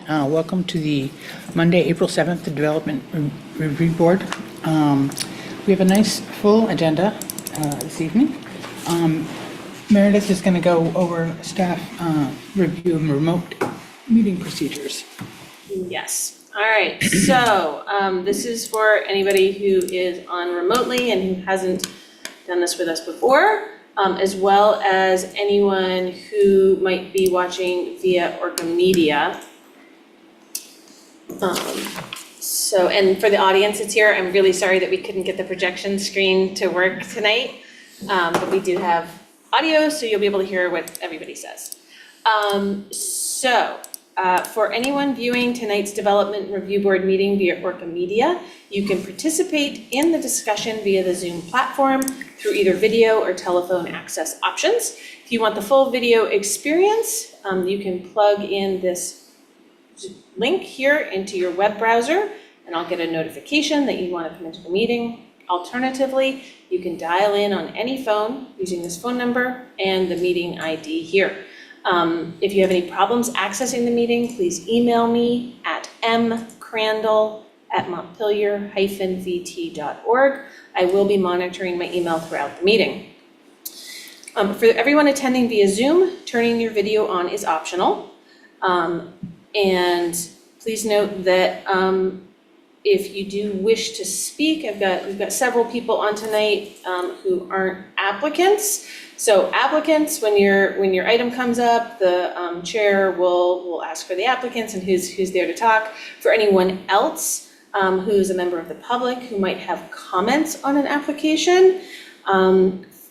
Welcome to the Monday, April 7th, the Development Review Board. We have a nice full agenda this evening. Meredith is going to go over staff review of remote meeting procedures. Yes. All right. So this is for anybody who is on remotely and who hasn't done this with us before, as well as anyone who might be watching via ORCA Media. And for the audience that's here, I'm really sorry that we couldn't get the projection screen to work tonight, but we do have audio, so you'll be able to hear what everybody says. For anyone viewing tonight's Development Review Board meeting via ORCA Media, you can participate in the discussion via the Zoom platform through either video or telephone access options. If you want the full video experience, you can plug in this link here into your web browser, and I'll get a notification that you want to come into the meeting. Alternatively, you can dial in on any phone using this phone number and the meeting ID here. If you have any problems accessing the meeting, please email me at mcrandall@montpelier-vt.org. I will be monitoring my email throughout the meeting. For everyone attending via Zoom, turning your video on is optional. And please note that if you do wish to speak, we've got several people on tonight who aren't applicants. So applicants, when your item comes up, the chair will ask for the applicants and who's there to talk. For anyone else who's a member of the public who might have comments on an application,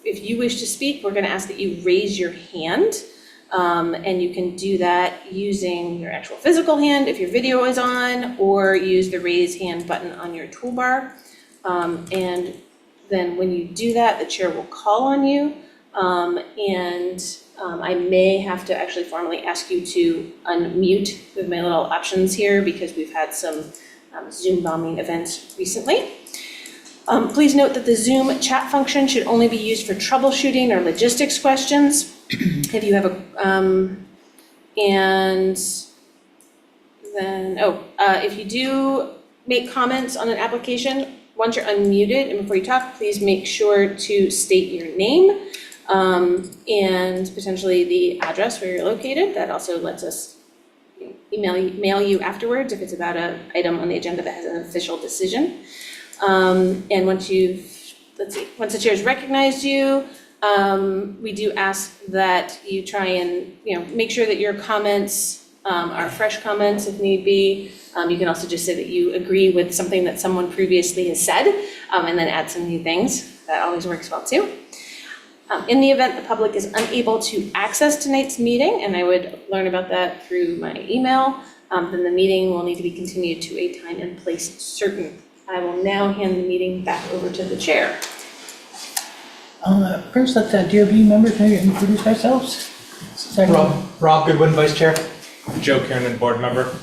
if you wish to speak, we're going to ask that you raise your hand. And you can do that using your actual physical hand if your video is on, or use the raise hand button on your toolbar. And then when you do that, the chair will call on you. I may have to actually formally ask you to unmute with my little options here because we've had some Zoom bombing events recently. Please note that the Zoom chat function should only be used for troubleshooting or logistics questions. If you have if you do make comments on an application, once you're unmuted and before you talk, please make sure to state your name and potentially the address where you're located. That also lets us mail you afterwards if it's about an item on the agenda that has an official decision. And once the chair's recognized you, we do ask that you try and make sure that your comments are fresh comments if need be. You can also just say that you agree with something that someone previously has said, and then add some new things. That always works well too. In the event the public is unable to access tonight's meeting, and I would learn about that through my email, then the meeting will need to be continued to a time and place certain. I will now hand the meeting back over to the chair. First, let the DOB members maybe introduce ourselves. Rob Goodwin, Vice Chair. Joe Kiernan, Board Member.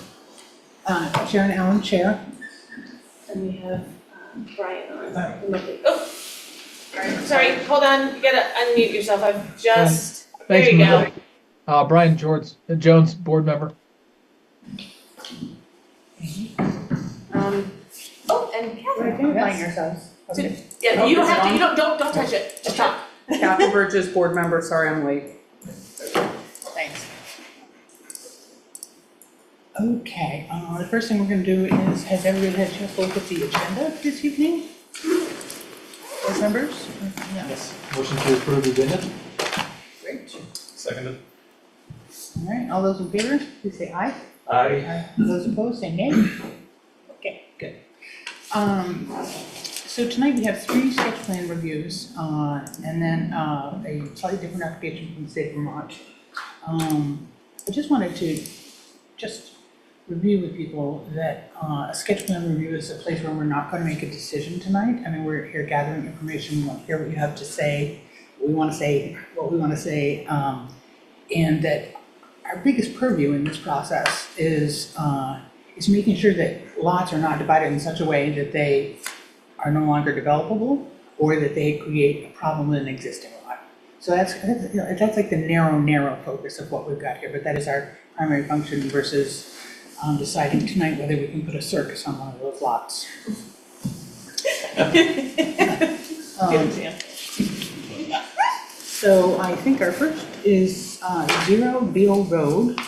Sharon Allen, Chair. And we have Brian on remotely. Oh, sorry, hold on. You gotta unmute yourself. I've just. There you go. Brian Jones, Board Member. And Catherine. Identifying yourselves. Okay. Yeah, you don't have to. You don't touch it. Just talk. Catherine Burgess, Board Member. Sorry, I'm late. Thanks. Okay, the first thing we're going to do is, has everybody had a chance to look at the agenda this evening? Board members? Yeah. Yes. Motion to approve the agenda. Great. Seconded. All right, all those in favor, please say aye. Aye. Those opposed, say nay. Okay, good. So tonight we have 3 sketch plan reviews, and then a slightly different application from the state of Vermont. I just wanted to review with people that a sketch plan review is a place where we're not going to make a decision tonight. I mean, we're here gathering information. We want to hear what you have to say, what we want to say, and that our biggest purview in this process is making sure that lots are not divided in such a way that they are no longer developable or that they create a problem with an existing lot. So that's like the narrow focus of what we've got here, but that is our primary function versus deciding tonight whether we can put a circus on one of those lots. So I think our first is 0 Beale Road.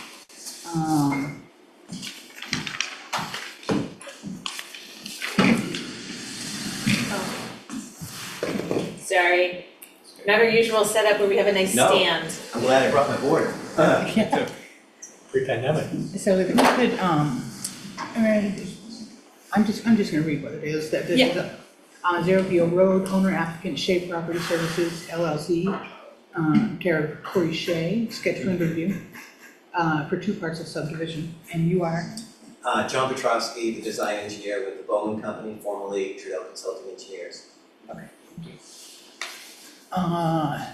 Sorry, not our usual setup where we have a nice No. stand. I'm glad I brought my board. Yeah. Pre-pandemic. So if we could, I'm just gonna read what it is, that this is a 0 Beale Road, owner applicant Shea Property Services LLC, care of Corey Shea, sketch plan review, for 2 parts of subdivision, and you are? John Petrowski, the design engineer with the Bowman Company, formerly Trudeau Consulting Engineers. Okay. Uh,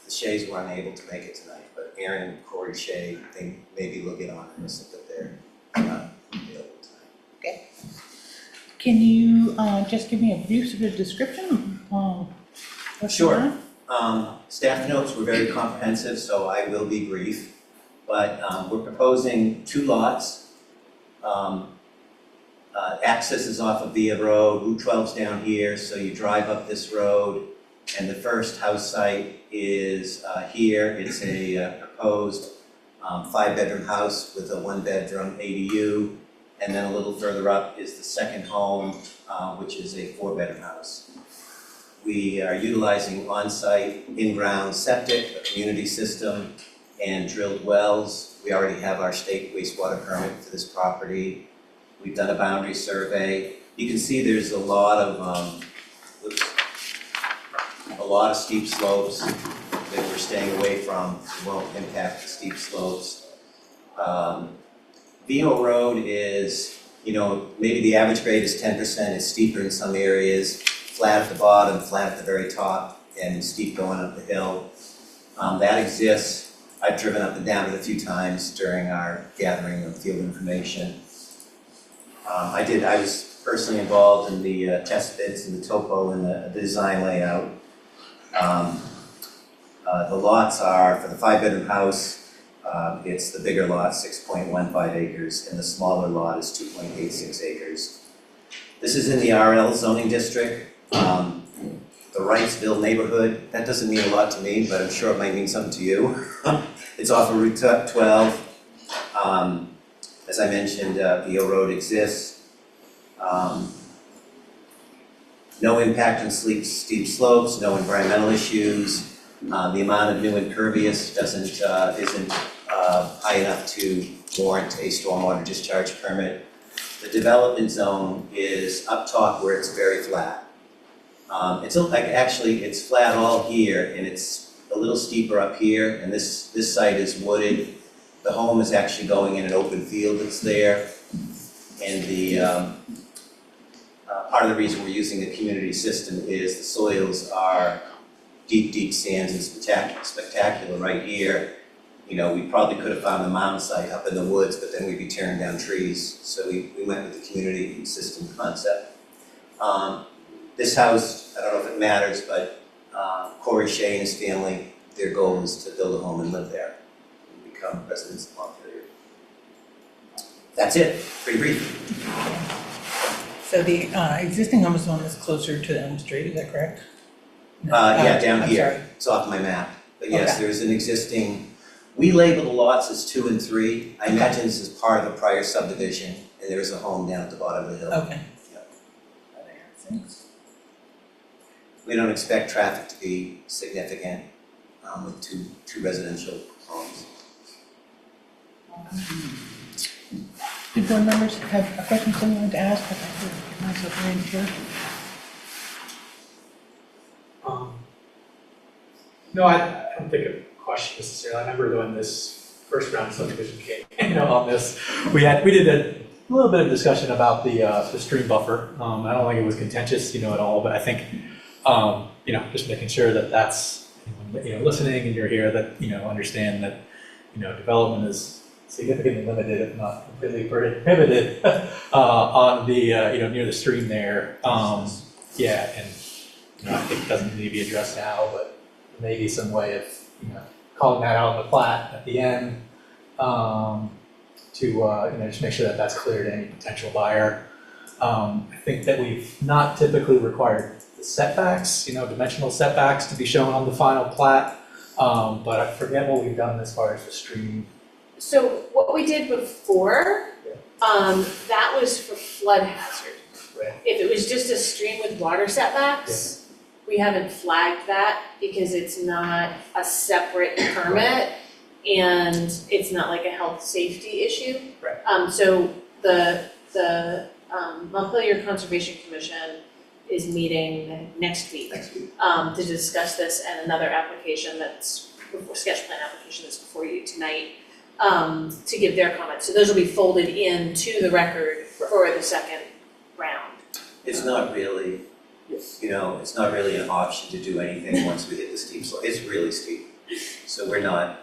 The Shays were unable to make it tonight, but Aaron and Corey Shea, they maybe will get on this, but they're not available tonight. Can you just give me a brief sort of description of what's going on? Staff notes were very comprehensive, so I will be brief, but we're proposing 2 lots. Access is off of Via Road, Route 12's down here, so you drive up this road, and the first house site is here. It's a proposed 5-bedroom house with a 1-bedroom ADU, and then a little further up is the second home, which is a 4-bedroom house. We are utilizing on-site in-ground septic, a community system, and drilled wells. We already have our state wastewater permit for this property. We've done a boundary survey. You can see there's a lot of steep slopes that we're staying away from. It won't impact the steep slopes. VO Road is, maybe the average grade is 10%. It's steeper in some areas, flat at the bottom, flat at the very top, and steep going up the hill. That exists. I've driven up and down it a few times during our gathering of field information. I was personally involved in the test bits and the topo and the design layout. The lots are, for the 5-bedroom house, it's the bigger lot, 6.15 acres, and the smaller lot is 2.86 acres. This is in the RL zoning district. The Wrightsville neighborhood, that doesn't mean a lot to me, but I'm sure it might mean something to you. It's off of Route 12. As I mentioned, VO Road exists. No impact on steep slopes, no environmental issues. The amount of new impervious isn't high enough to warrant a stormwater discharge permit. The development zone is up top where it's very flat. It's flat all here, and it's a little steeper up here, and this site is wooded. The home is actually going in an open field that's there, and the part of the reason we're using the community system is the soils are deep sands and spectacular right here. We probably could have found the mound site up in the woods, but then we'd be tearing down trees, so we went with the community system concept. This house, I don't know if it matters, but Corey Shea and his family, their goal is to build a home and live there and become residents of Montpelier. That's it, pretty brief. So the existing home is the one that's closer to Elm Street, is that correct? No. Yeah, down I'm here, sorry. it's off my map. But yes, Okay. there's an existing, we label the lots as 2 and 3. I imagine this is part of a prior subdivision, and there's a home down at the bottom of the hill. Okay. Yep. We don't expect traffic to be significant with two residential homes. Do board members have a question they want to ask? I'd like to get myself arranged here. No, I don't think a question necessarily. I remember when this first round of subdivision came, on this, we did a little bit of discussion about the stream buffer. I don't think it was contentious, at all, but I think, just making sure that that's, listening and you're here, that, understand that, development is significantly limited, if not completely prohibited, on the, near the stream there. Yeah, and, I think it doesn't need to be addressed now, but maybe some way of, calling that out in the plat at the end, to, just make sure that that's clear to any potential buyer. I think that we've not typically required the setbacks, dimensional setbacks to be shown on the final plat. But I forget what we've done as far as the stream. So what we did before, that was for flood hazard. Right. If it was just a stream with water setbacks, we haven't flagged that because it's not a separate permit and it's not like a health safety issue. Right. So the Montpelier Conservation Commission is meeting next week to discuss this and another application that's sketch plan application that's before you tonight, to give their comments. So those will be folded into the record for the second round. It's not really, it's not really an option to do anything once we hit the steep slope. It's really steep. So we're not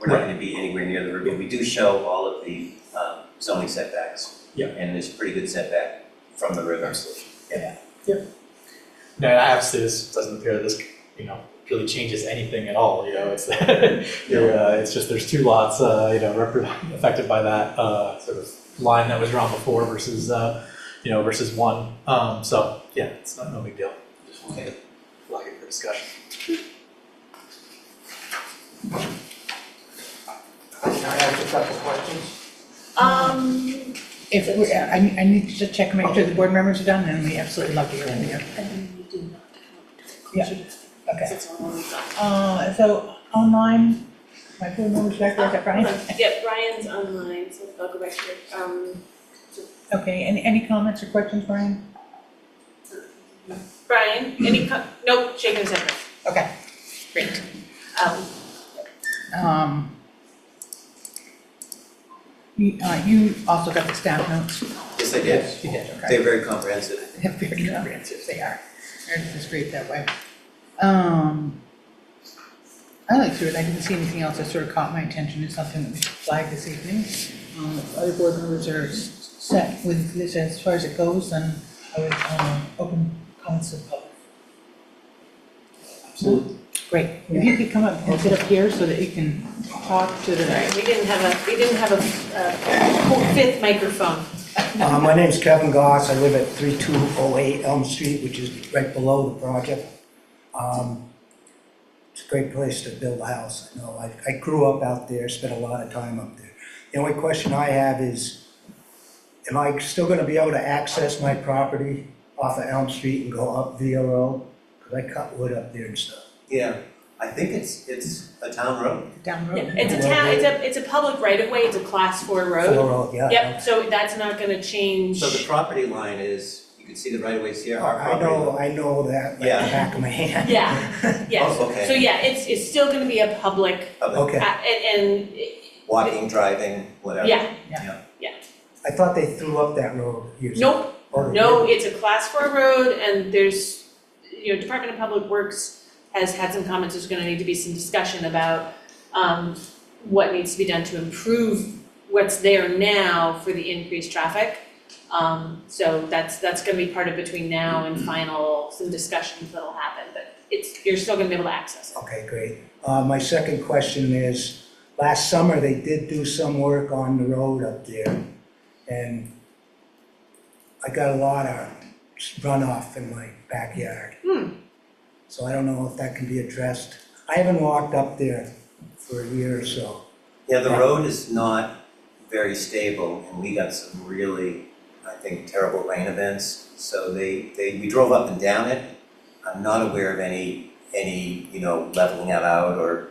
gonna be anywhere near the river. We do show all of the zoning setbacks. Yeah. And there's pretty good setback from the river. No, obviously this doesn't appear that this, really changes anything at all, it's, it's just there's two lots, affected by that, sort of line that was drawn before versus, versus one. So, yeah, it's no big deal. Just wanted to flag it for discussion. Can I ask a couple questions? If we, I need to check and make sure the board members are done, and we absolutely love to hear from you. And then we do not Yeah. have Okay. it's all we've done. So online, my board members back there, is that Brian? Yeah, Brian's online, so I'll go back to Okay, any comments or questions, Brian? Brian, nope, shaking his head no. Okay, great. You also got the staff notes? Yes, I did. You did, okay. They're very comprehensive. They're very comprehensive, they are. It's great that way. I like through it, I didn't see anything else that sort of caught my attention, it's something that we should flag this evening. If other board members are set with this as far as it goes, then I would, open comments to the public. Absolutely. Great, if you could come up and sit up here so that you can talk to the. Sorry, we didn't have a fifth microphone. My name's Kevin Goss. I live at 3208 Elm Street, which is right below the project. It's a great place to build a house. I know. I grew up out there, spent a lot of time up there. The only question I have is, am I still going to be able to access my property off of Elm Street and go up Via Road? Because I cut wood up there and stuff. Yeah, I think it's a town road. Down the road. Yeah, it's a public right of way, it's a class 4 road. Full road, yeah. Yep, so that's not gonna change. So the property line is, you can see the right of ways here, our I property line. know that like the Yeah. back of my hand. Yeah, yes. Oh, okay. So yeah, it's still gonna be a public, Okay. and Walking, driving, whatever. yeah, I thought they threw up that road years ago. nope, Oh, they no, did? it's a class 4 road and there's, Department of Public Works has had some comments, there's gonna need to be some discussion about what needs to be done to improve what's there now for the increased traffic. So that's gonna be part of between now and final, some discussions that'll happen, but you're still gonna be able to access it. Okay, great. My second question is, last summer they did do some work on the road up there, and I got a lot of runoff in my backyard. So I don't know if that can be addressed. I haven't walked up there for a year or so. Yeah, the road is not very stable, and we got some really, I think, terrible rain events. So we drove up and down it. I'm not aware of any leveling it out, or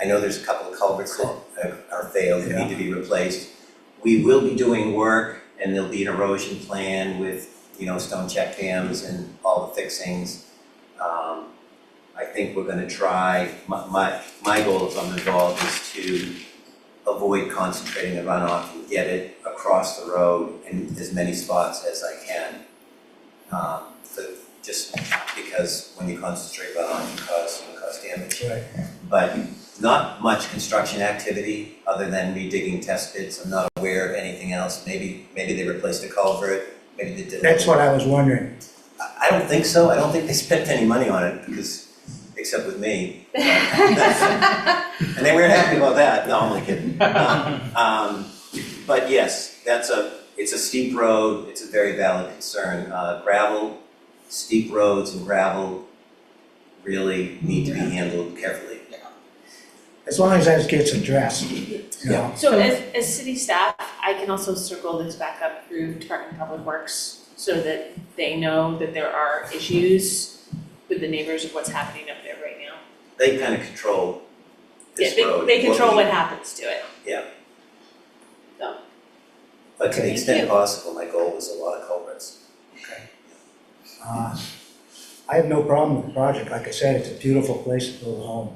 I know there's a couple of culverts that are failed and need to be replaced. We will be doing work, and there'll be an erosion plan with, stone check dams and all the fixings. I think we're gonna try, my goal if I'm involved is to avoid concentrating the runoff and get it across the road in as many spots as I can. Just because when you concentrate runoff, you cause damage. Right. But not much construction activity other than redigging test pits. I'm not aware of anything else. Maybe they replaced a culvert, maybe they did. That's what I was wondering. I don't think so. I don't think they spent any money on it because, except with me. And they weren't happy about that. No, I'm only kidding. But yes, it's a steep road, it's a very valid concern. Gravel, steep roads and gravel really need to be handled carefully. As long as that gets addressed, you know. So as city staff, I can also circle this back up through Department of Public Works so that they know that there are issues with the neighbors of what's happening up there right now. They kind of control this Yeah, road. they control what happens to it. Yeah. So. But to the Thank extent you. possible, my goal was a lot of culverts. I have no problem with the project. Like I said, it's a beautiful place to build a home.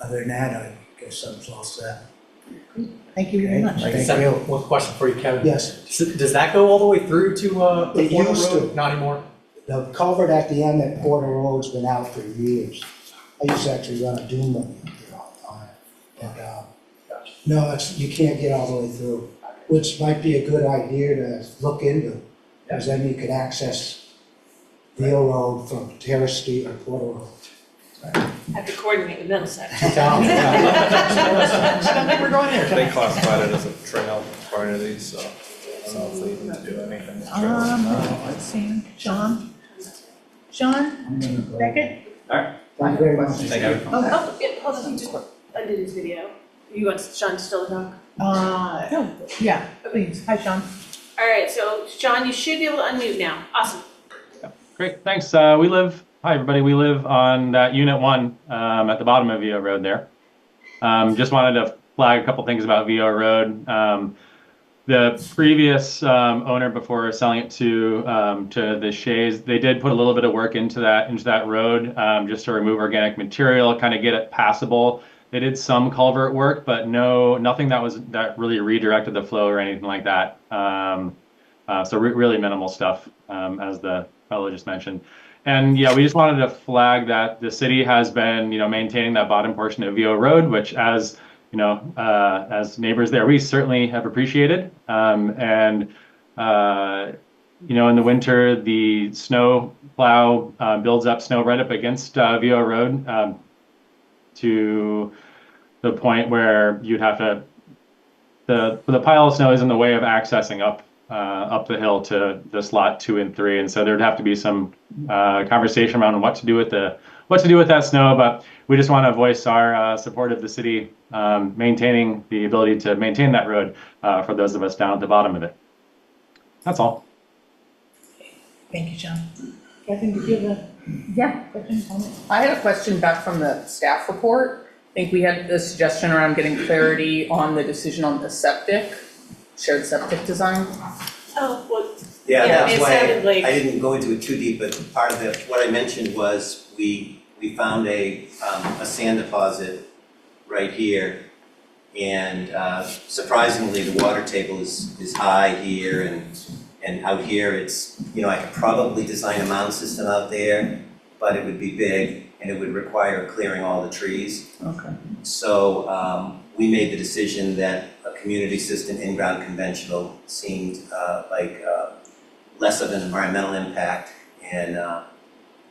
Other than that, I guess I'm all set. Thank you very Okay. much. Like I Thank said, you. one question for you, Kevin. Yes, Does that go all the way through to the It Porter used Road? to. Not anymore? the culvert at the end at Porter Road's been out for years. I used to actually run a dune buggy up there all the time. But, no, you can't get all the way through, which might be a good idea to look into. Because then you could access Veal Road from Terrace Street or Porter Road. Have to coordinate with Middlesex. Two towns, yeah. I don't think we're going there. They classified it as a trail part of these, so I don't know if they need to do anything with trails. Let's see, Sean? Sean, Beckett? Thank you very much. Thank you. Oh, yeah, hold on, he just undid his video. You want Sean to still talk? No, yeah, please, hi, Sean. All right, so Sean, you should be able to unmute now. Awesome. Great, thanks. Hi, everybody. We live on that Unit 1 at the bottom of VO Road there. Just wanted to flag a couple things about VO Road. The previous owner, before selling it to the Shays, they did put a little bit of work into that road just to remove organic material, kind of get it passable. They did some culvert work, but nothing that really redirected the flow or anything like that. So really minimal stuff, as the fellow just mentioned. And yeah, we just wanted to flag that the city has been, maintaining that bottom portion of VO Road, which as neighbors there, we certainly have appreciated. In the winter, the snow plow builds up snow right up against VO Road to the point where you'd have to, the pile of snow is in the way of accessing up the hill to the slot 2 and 3, and so there'd have to be some conversation around what to do with that snow. But we just want to voice our support of the city maintaining the ability to maintain that road for those of us down at the bottom of it. That's all. Thank you, Sean. Catherine, did you have a question, comment? I had a question back from the staff report. I think we had the suggestion around getting clarity on the decision on the shared septic design. Oh, well, Yeah, Yeah, that's it why sounded like- I didn't go into it too deep, but part of what I mentioned was we found a sand deposit right here. And surprisingly, the water table is high here and out here it's, I could probably design a mound system out there, but it would be big and it would require clearing all the trees. Okay. So we made the decision that a community system in-ground conventional seemed like less of an environmental impact, and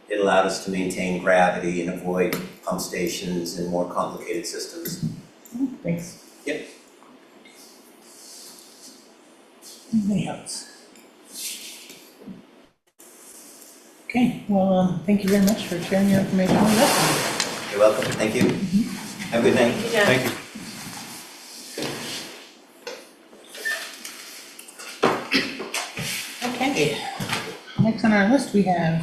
it allowed us to maintain gravity and avoid pump stations and more complicated systems. Thanks. Yep. Anything else? Okay, well, thank you very much for sharing your information with us. You're welcome, thank you. Have a good night. yeah. Thank you. Okay, next on our list, we have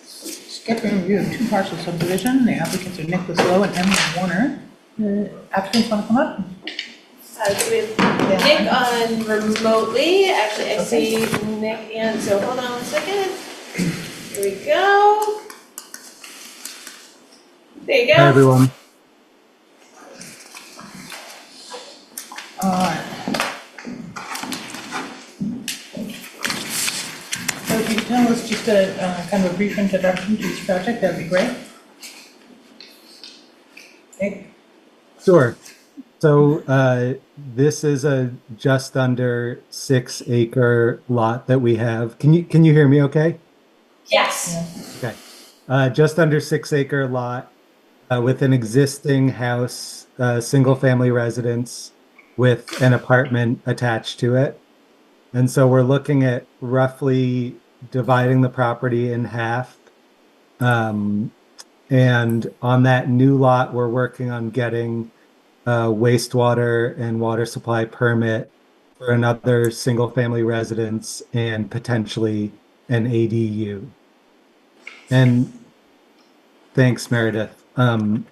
sketch and review of 2 parcel subdivision. The applicants are Nicholas Lowe and Emily Warner. The applicants want to come up? So we have Nick on remotely. Actually, I see Nick, and so hold on 1 second. Here we go. There you go. Hi, everyone. So if you could tell us just a kind of a brief introduction to this project, that'd be great. Nick? Sure. So this is a just under 6-acre lot that we have. Can you hear me okay? Yes. Okay. Just under 6-acre lot with an existing house, single family residence, with an apartment attached to it. And so we're looking at roughly dividing the property in half. And on that new lot, we're working on getting a wastewater and water supply permit for another single-family residence and potentially an ADU. And thanks, Meredith. And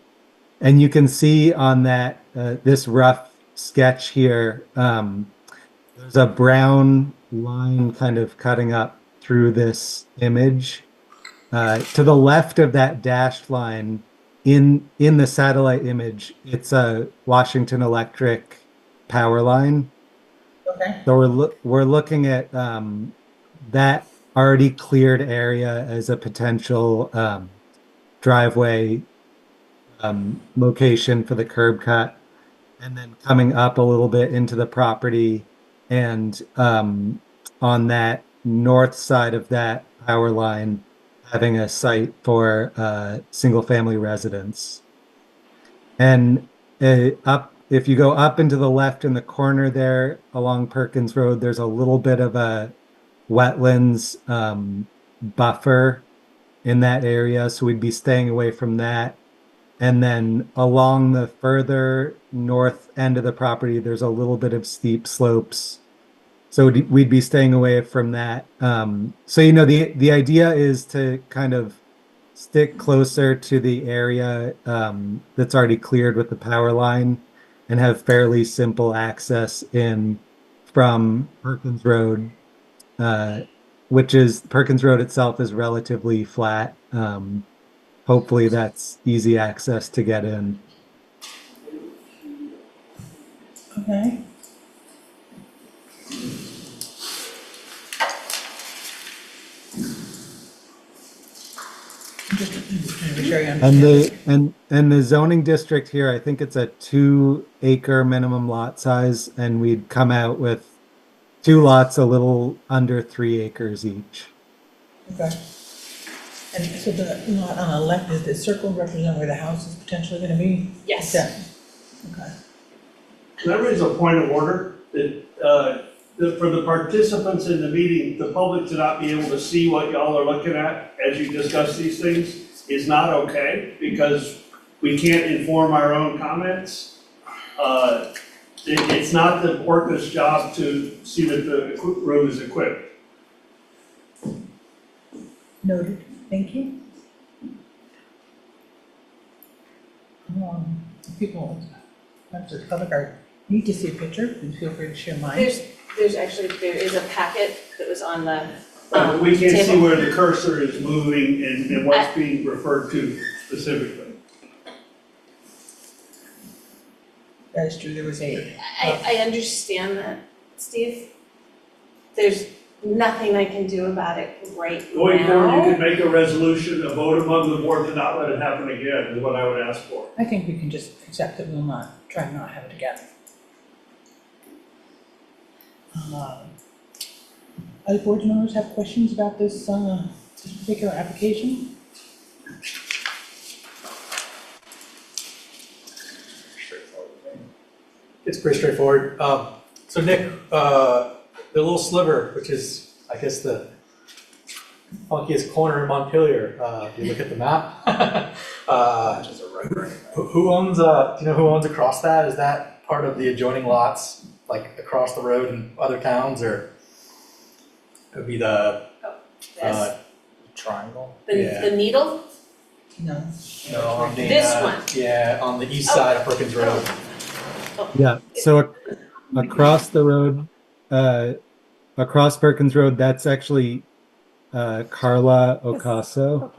you can see on that this rough sketch here, there's a brown line kind of cutting up through this image. To the left of that dashed line, in the satellite image, it's a Washington Electric power line. Okay. So we're looking at that already cleared area as a potential driveway location for the curb cut, and then coming up a little bit into the property, and on that north side of that power line, having a site for single family residence. And if you go up into the left in the corner there along Perkins Road, there's a little bit of a wetlands buffer in that area, so we'd be staying away from that. And then along the further north end of the property, there's a little bit of steep slopes, so we'd be staying away from that. So the idea is to kind of stick closer to the area that's already cleared with the power line, and have fairly simple access in from Perkins Road, which is Perkins Road itself is relatively flat. Hopefully that's easy access to get in. Okay. Just trying to make sure I understand. And the zoning district here, I think it's a 2-acre minimum lot size, and we'd come out with 2 lots a little under 3 acres each. Okay. And so the lot on the left, is the circle represent where the house is potentially gonna be? Yes. Yeah. Okay. Can I raise a point of order that, for the participants in the meeting, the public to not be able to see what y'all are looking at as you discuss these things is not okay, because we can't inform our own comments. It's not the ORCA's job to see that the room is equipped. Noted, thank you. People, members of the public need to see a picture, please feel free to share mine. There is a packet that was on the But we can't see table. where the cursor is moving and what's being referred to specifically. That is true, there was a. I understand that, Steve. There's nothing I can do about it right Going forward, you now. could make a resolution, a vote among the board to not let it happen again, is what I would ask for. I think we can just accept that we'll not, try and not have it again. Other board members have questions about this particular application? It's pretty straightforward. So Nick, the little sliver, which is, I guess, the funkiest corner in Montpelier, if you look at the map. Who owns, do you know who owns across that? Is that part of the adjoining lots, like across the road in other towns, or it would be the, This, Triangle? yeah. the needle, No. no, on the, This one. Yeah, on the east side of Perkins Road. Yeah, so across the road, across Perkins Road, that's actually Carla Ocaso.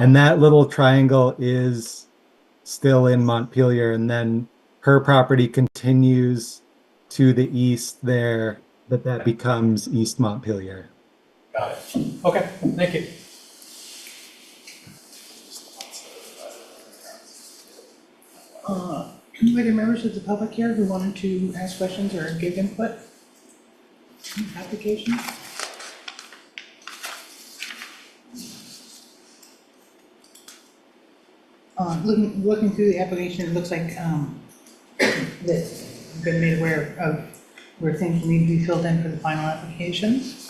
And that little triangle is still in Montpelier, and then her property continues to the east there, but that becomes East Montpelier. Got it. Okay, thank you. Were there members of the public here who wanted to ask questions or give input? Application? Looking through the application, it looks like that been made aware of where things need to be filled in for the final applications.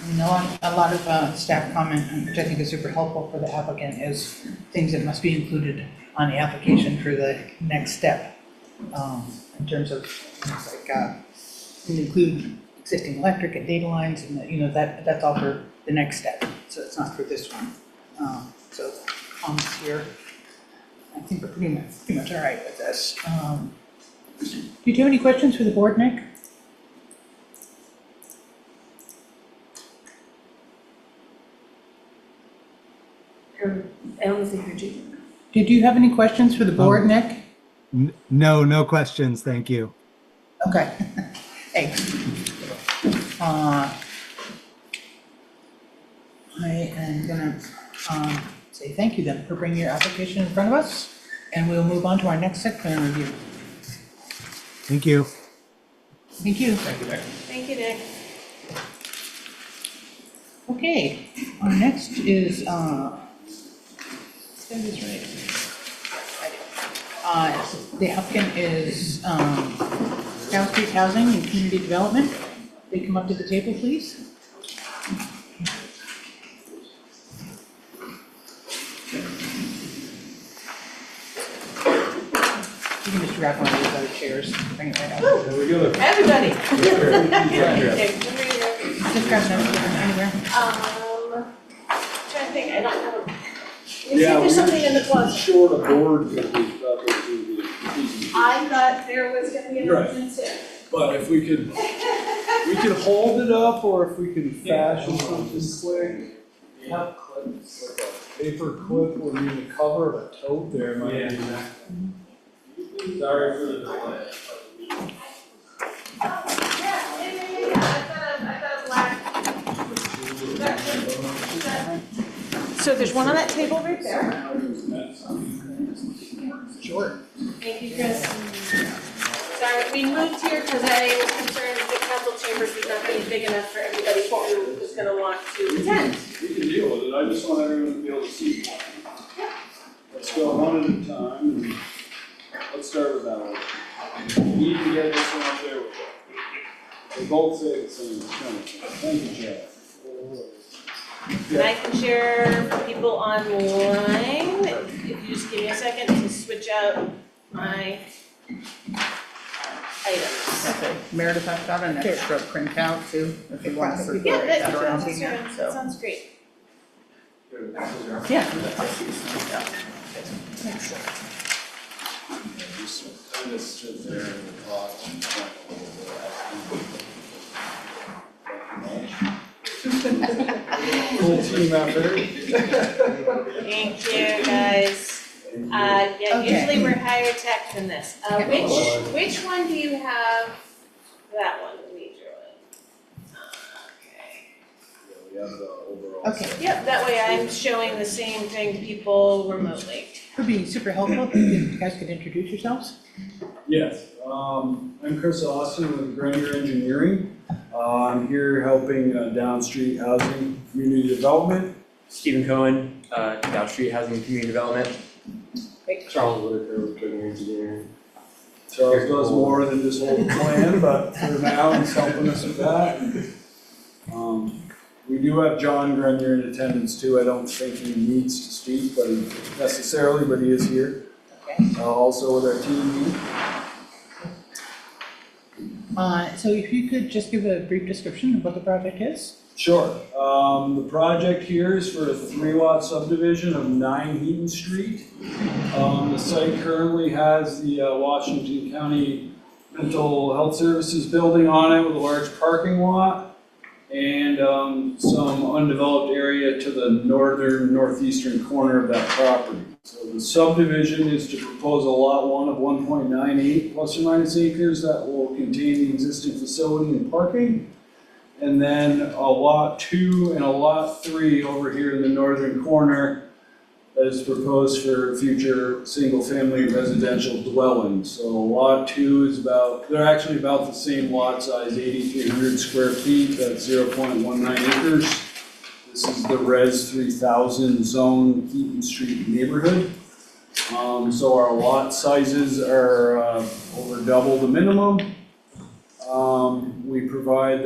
You know, a lot of staff comment, which I think is super helpful for the applicant, is things that must be included on the application for the next step. In terms of things like, include existing electric and data lines, and you know, that's all for the next step, so it's not for this one. So comments here, I think we're pretty much all right with this. Do you have any questions for the board, Nick? I don't think you're doing. Did you have any questions for the board, Nick? No questions, thank you. Okay, thanks. I am gonna say thank you then for bringing your application in front of us, and we'll move on to our next site plan review. Thank you. Thank you. Thank you, Nick. Okay, our next is, that is right. The applicant is Down Street Housing and Community Development. They come up to the table, please. You can just grab one of those other chairs, bring it right out. There we go. Everybody. Just grab them anywhere. Trying to think, I don't know. You Yeah, think there's something in the closet? Short of board that we thought was gonna be easy. I thought there was gonna be an Right. option too. But if we could hold it up, or if we can fashion something quick. Have clips, like a paper clip will be the cover of a tote there, might be. Sorry for the delay. I've got a black. So there's one on that table right there. Sure. Thank you, Chris. Sorry, we moved here because I was concerned the council chambers was not being big enough for everybody who was gonna want to attend. We can deal with it, I just want everyone to be able to see. Let's go one at a time, and let's start with that one. We need to get this one up there with that. They both say the same thing. Thank you, Chad. And I can share for people online, if you just give me a second to switch out my items. Okay, Meredith, I've got an extra printout too, if you want to circulate Yeah, that around that here, so. sounds great. Yeah. Kind of sit there and talk and talk a little bit. Full team effort. Thank you, guys. Yeah, Okay. usually we're higher tech than this. Which one do you have? That one that we drew in. Okay. We have the overall. Okay. Yep, that way I'm showing the same thing to people remotely. Would be super helpful if you guys could introduce yourselves. Yes, I'm Chris Austin with Granger Engineering. I'm here helping Down Street Housing Community Development. Stephen Cohen, Down Street Housing and Community Development. Charles Whitaker with Granger Engineering. Charles does more than just hold the plan, but for now, he's helping us with that. We do have John Grenier in attendance too. I don't think he needs to speak, but he is here. Okay. Also with our team. So if you could just give a brief description of what the project is? Sure. The project here is for a 3-lot subdivision of 9 Heaton Street. The site currently has the Washington County Mental Health Services building on it with a large parking lot and some undeveloped area to the northeastern corner of that property. So the subdivision is to propose a lot 1 of 1.98 plus or minus acres that will contain the existing facility and parking. And then a lot 2 and a lot 3 over here in the northern corner as proposed for future single-family residential dwellings. So lot 2 is they're actually about the same lot size, 8,300 square feet, that's 0.19 acres. This is the Res 3000 zone Heaton Street neighborhood. So our lot sizes are over double the minimum. We provide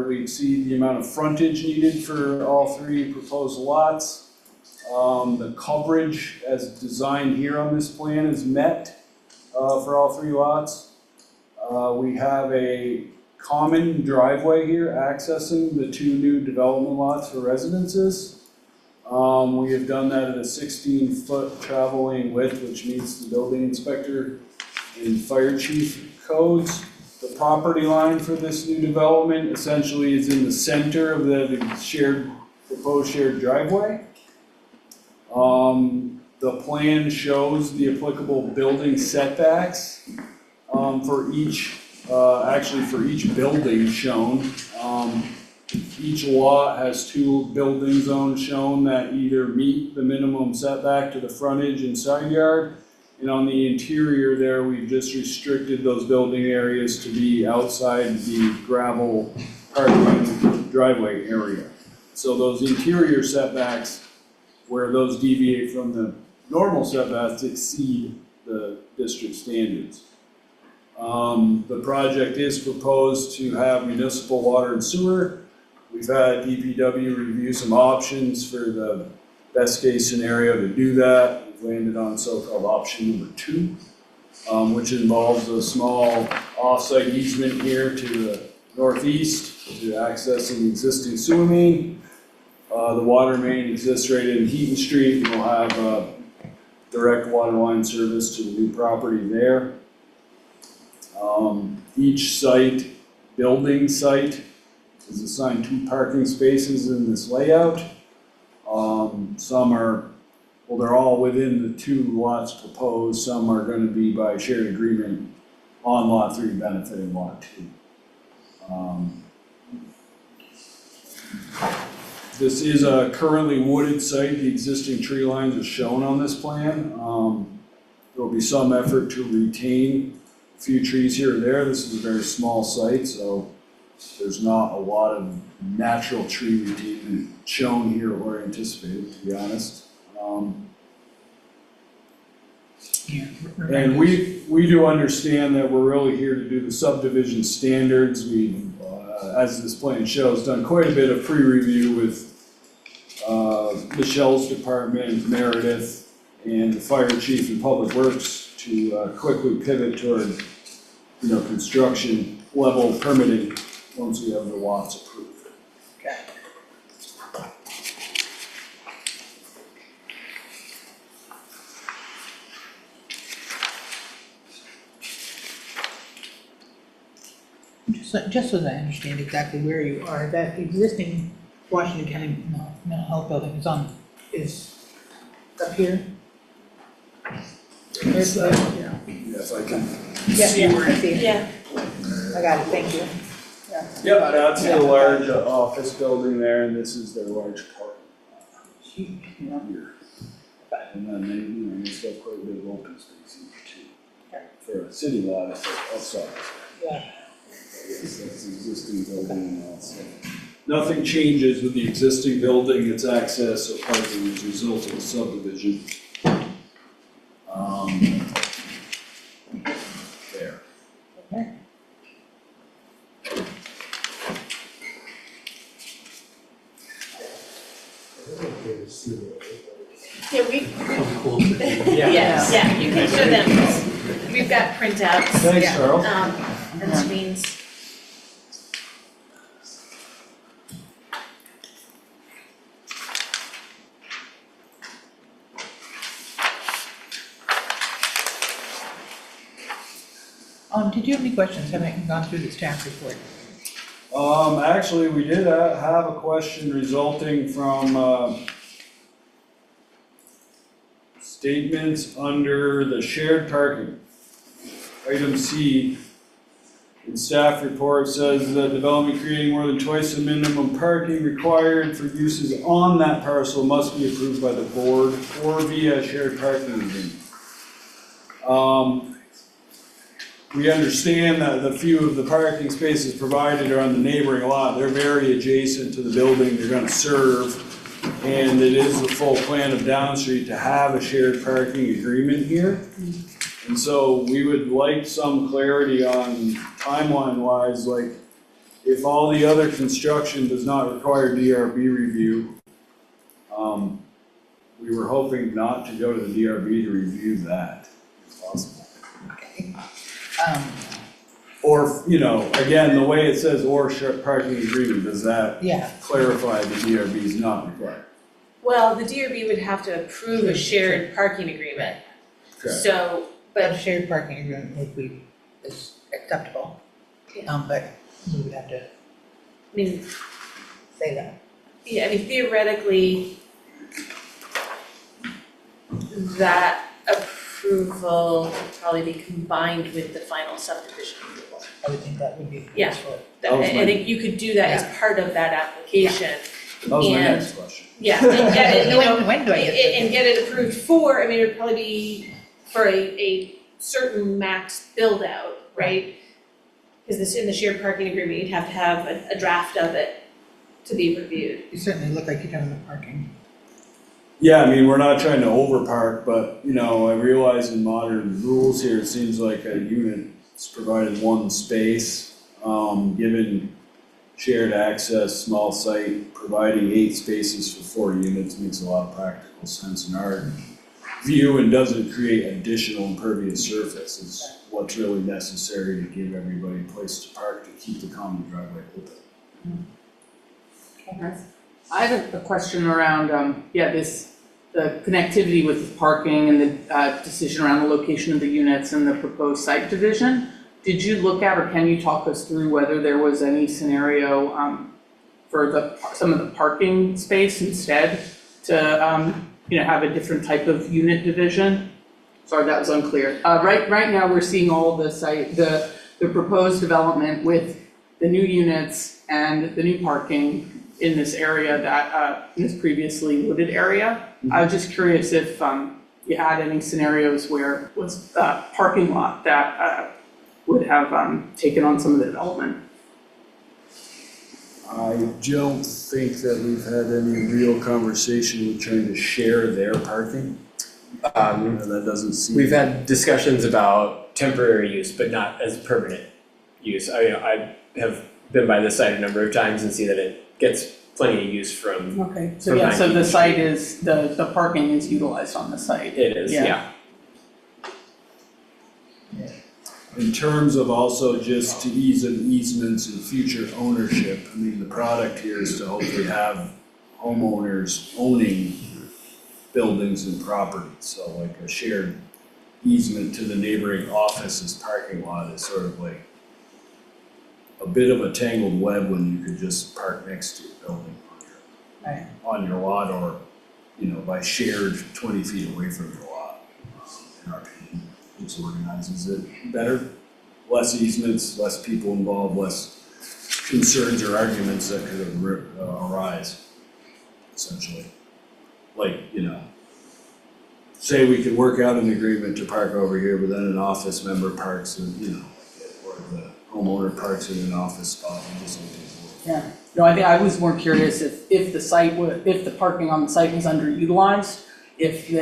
we exceed the amount of frontage needed for all 3 proposed lots. The coverage as designed here on this plan is met for all 3 lots. We have a common driveway here accessing the 2 new development lots for residences. We have done that at a 16-foot travel lane width, which meets the building inspector and fire chief codes. The property line for this new development essentially is in the center of the proposed shared driveway. The plan shows the applicable building setbacks for each building shown. Each lot has 2 building zones shown that either meet the minimum setback to the frontage and side yard. And on the interior there, we've just restricted those building areas to be outside the gravel parking driveway area. So those interior setbacks, where those deviate from the normal setbacks, exceed the district standards. The project is proposed to have municipal water and sewer. We've had DPW review some options for the best case scenario to do that. We've landed on so-called option number 2, which involves a small off-site easement here to the northeast to access an existing sewer main. The water main exists right in Heaton Street, and we'll have direct water line service to the new property there. Each building site, is assigned 2 parking spaces in this layout. They're all within the 2 lots proposed. Some are going to be by shared agreement on lot 3 benefiting lot 2. This is a currently wooded site. The existing tree lines are shown on this plan. There will be some effort to retain a few trees here or there. This is a very small site, so there's not a lot of natural tree retainment shown here or anticipated, to be honest. And we do understand that we're really here to do the subdivision standards. We've, as this plan shows, done quite a bit of pre-review with Michelle's department, Meredith, and the fire chief and public works to quickly pivot toward, construction level permitting once we have the lots approved. Okay. Just so that I understand exactly where you are, that existing Washington County mental health building is up here? There's Yeah, if I can see where. I see it. Yeah. I got it, thank you. Yep, that's the large office building there, and this is their large park here. And then they still have quite a bit of open space in here too. For a city lot, it's outside. Yeah. Yes, that's the existing building and all, so. Nothing changes with the existing building, its access or parking as a result of the subdivision. There. Okay. Yeah, yeah, you can show them. We've got printouts. Thanks, Charles. And screens. Did you have any questions, having gone through the staff report? Actually, we did have a question resulting from, statements under the shared parking. Item C, The staff report says that development creating more than twice the minimum parking required for uses on that parcel must be approved by the board or via shared parking agreement. We understand that the few of the parking spaces provided are on the neighboring lot. They're very adjacent to the building they're gonna serve. And it is the full plan of Down Street to have a shared parking agreement here. And so we would like some clarity on timeline wise, like if all the other construction does not require DRB review, we were hoping not to go to the DRB to review that, if possible. Okay. Or, you know, again, the way it says or shared parking agreement, does that Yeah, clarify the DRB is not required? Well, the DRB would have to approve a shared parking agreement. Okay. So, but a but, shared parking agreement would be, is acceptable. Yeah. But we would have to I mean, say that. yeah, I mean theoretically, that approval would probably be combined with the final subdivision approval. I would think that would be Yeah. useful. That was I think you could do that as part of that application. That was my And- next question. Yeah, and get it, you know, When do I get this? and get it approved for, I mean, it would probably be for a certain max build out, right? Because this, in the shared parking agreement, you'd have to have a draft of it to be reviewed. You certainly look like you're doing the parking. Yeah, I mean, we're not trying to overpark, but, you know, I realize in modern rules here, it seems like a unit is provided one space. Given shared access, small site, providing 8 spaces for 4 units makes a lot of practical sense in our view and doesn't create additional impervious surface. It's what's really necessary to give everybody a place to park to keep the common driveway open. I have a question around, the connectivity with parking and the decision around the location of the units and the proposed site division. Did you look at, or can you talk us through whether there was any scenario for some of the parking space instead to, have a different type of unit division? Sorry, that was unclear. Right now, we're seeing all the proposed development with the new units and the new parking in this area that, in this previously wooded area. I was just curious if you had any scenarios where it was a parking lot that would have taken on some of the development. I don't think that we've had any real conversation with trying to share their parking. That doesn't seem. We've had discussions about temporary use, but not as permanent use. I have been by this site a number of times and see that it gets plenty of use from, Okay, so yeah, so the site is, the parking is utilized on the site. it is, yeah. In terms of also just to ease of easements and future ownership, I mean, the product here is to hopefully have homeowners owning buildings and property. So like a shared easement to the neighboring office's parking lot is sort of like a bit of a tangled web when you could just park next to a building Right. on your lot or, by shared 20 feet away from your lot. In our opinion, it organizes it better, less easements, less people involved, less concerns or arguments that could arise, essentially. Like, say we could work out an agreement to park over here, but then an office member parks and, or the homeowner parks in an office spot and just don't take Yeah, no, I think I was more curious if the parking on the site was underutilized, if you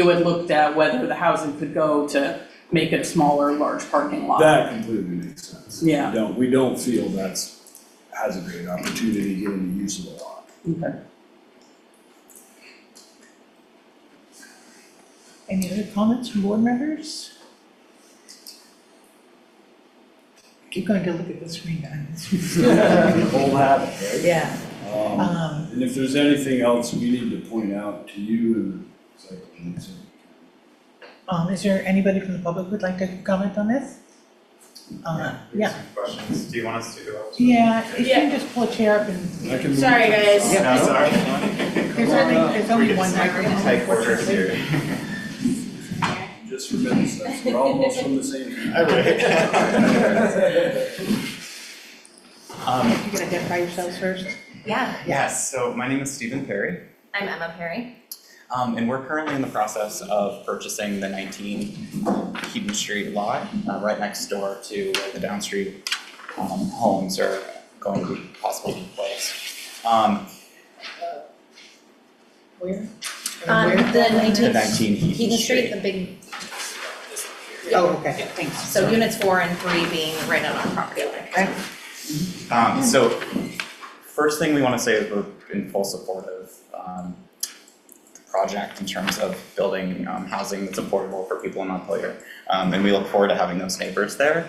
had looked at whether the housing could go to make it a smaller, large parking lot. That completely makes sense. Yeah. We don't feel has a great opportunity given the use of the lot. Okay. Any other comments from board members? Keep going to look at the screen behind this. Old habit, right? Yeah. And if there's anything else we need to point out to you and Is there anybody from the public who'd like to comment on this? Yeah. Some questions, do you want us to go? Yeah, if you can just pull a chair up and, I can move. Sorry, guys. No, sorry. there's only one. Tight quarters here. Just just for business, we're almost from the same town. You can identify yourselves first? Yes, so my name is Stephen Perry, I'm Emma Perry. and we're currently in the process of purchasing the 19 Heaton Street lot, right next door to where the downstreet homes are going to be possibly be placed. Where? The 19 19 Heaton Street, the big, Oh, okay, thanks. so units 4 and 3 being right on our property line. So first thing we want to say is we're in full support of the project in terms of building housing that's affordable for people in Montpelier. And we look forward to having those neighbors there.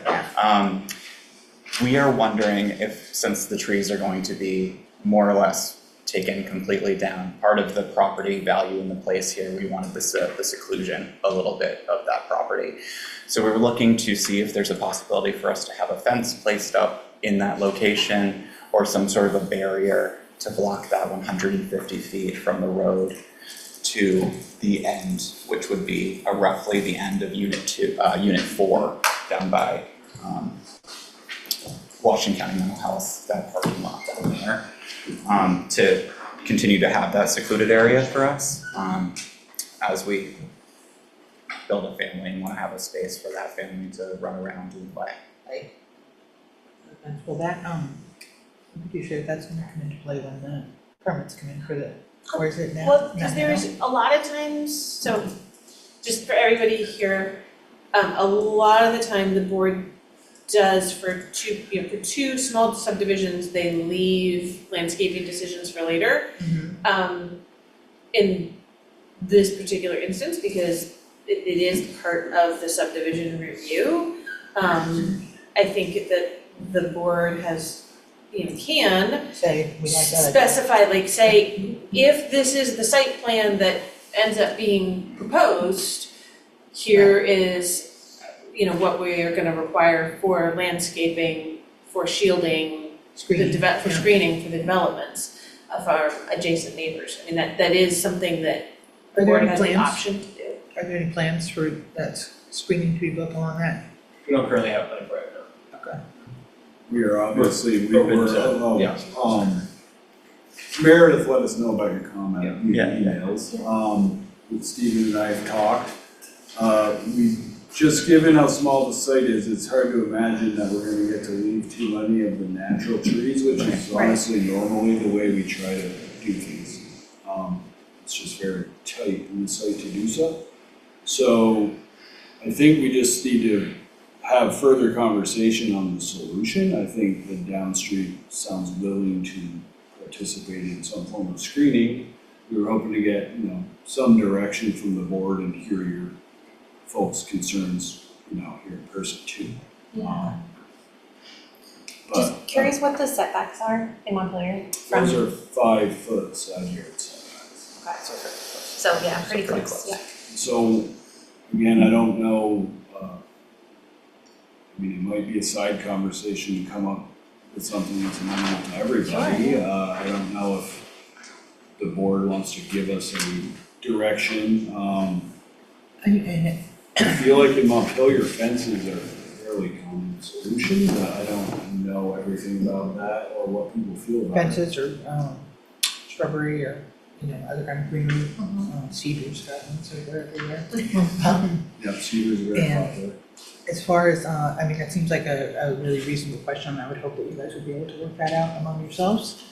We are wondering if, since the trees are going to be more or less taken completely down, part of the property value in the place here, we wanted the seclusion a little bit of that property. So we were looking to see if there's a possibility for us to have a fence placed up in that location or some sort of a barrier to block that 150 feet from the road to the end, which would be roughly the end of Unit 4 down by Washington County Mental Health, that parking lot down there, to continue to have that secluded area for us as we build a family and want to have a space for that family to run around and play. Well, that, I'm pretty sure that's gonna come into play when the permits come in for the, or is it now? Well, because Not now? there's a lot of times, so just for everybody here, a lot of the time the board does for two small subdivisions, they leave landscaping decisions for later. In this particular instance, because it is part of the subdivision review, I think that the board has, can Say, we like that. specify, like, say, if this is the site plan that ends up being proposed, here is, what we are gonna require for landscaping, for shielding, Screening, for screening for the developments of our adjacent neighbors. I mean, that is something that the Are there board any has the plans? option to do. Are there any plans for that screening to be built along that? We don't currently have a plan for it, no. Okay. We are obviously, Open to- yeah. Meredith let us know about your comment in the Yeah. emails. With Stephen and I have talked. Just given how small the site is, it's hard to imagine that we're gonna get to leave too many of the natural trees, which is honestly normally the way we try to do things. It's just very tight in the site to do so. So I think we just need to have further conversation on the solution. I think the downstreet sounds willing to participate in some form of screening. We were hoping to get, some direction from the board and hear your folks' concerns, here in person too. Just curious what the setbacks are in Montpelier from, Those are 5-foot side yard setbacks. so yeah, pretty close, yeah. So, again, I don't know, it might be a side conversation to come up with something that's amenable to everybody. I don't know if the board wants to give us any direction. I feel like in Montpelier fences are a fairly common solution, but I don't know everything about that or what people feel about it. Fences or shrubbery or, other kind of greenery, cedars, gardens, or whatever there. Yeah, cedars are very And- popular. As far as, that seems like a really reasonable question. I would hope that you guys would be able to work that out among yourselves.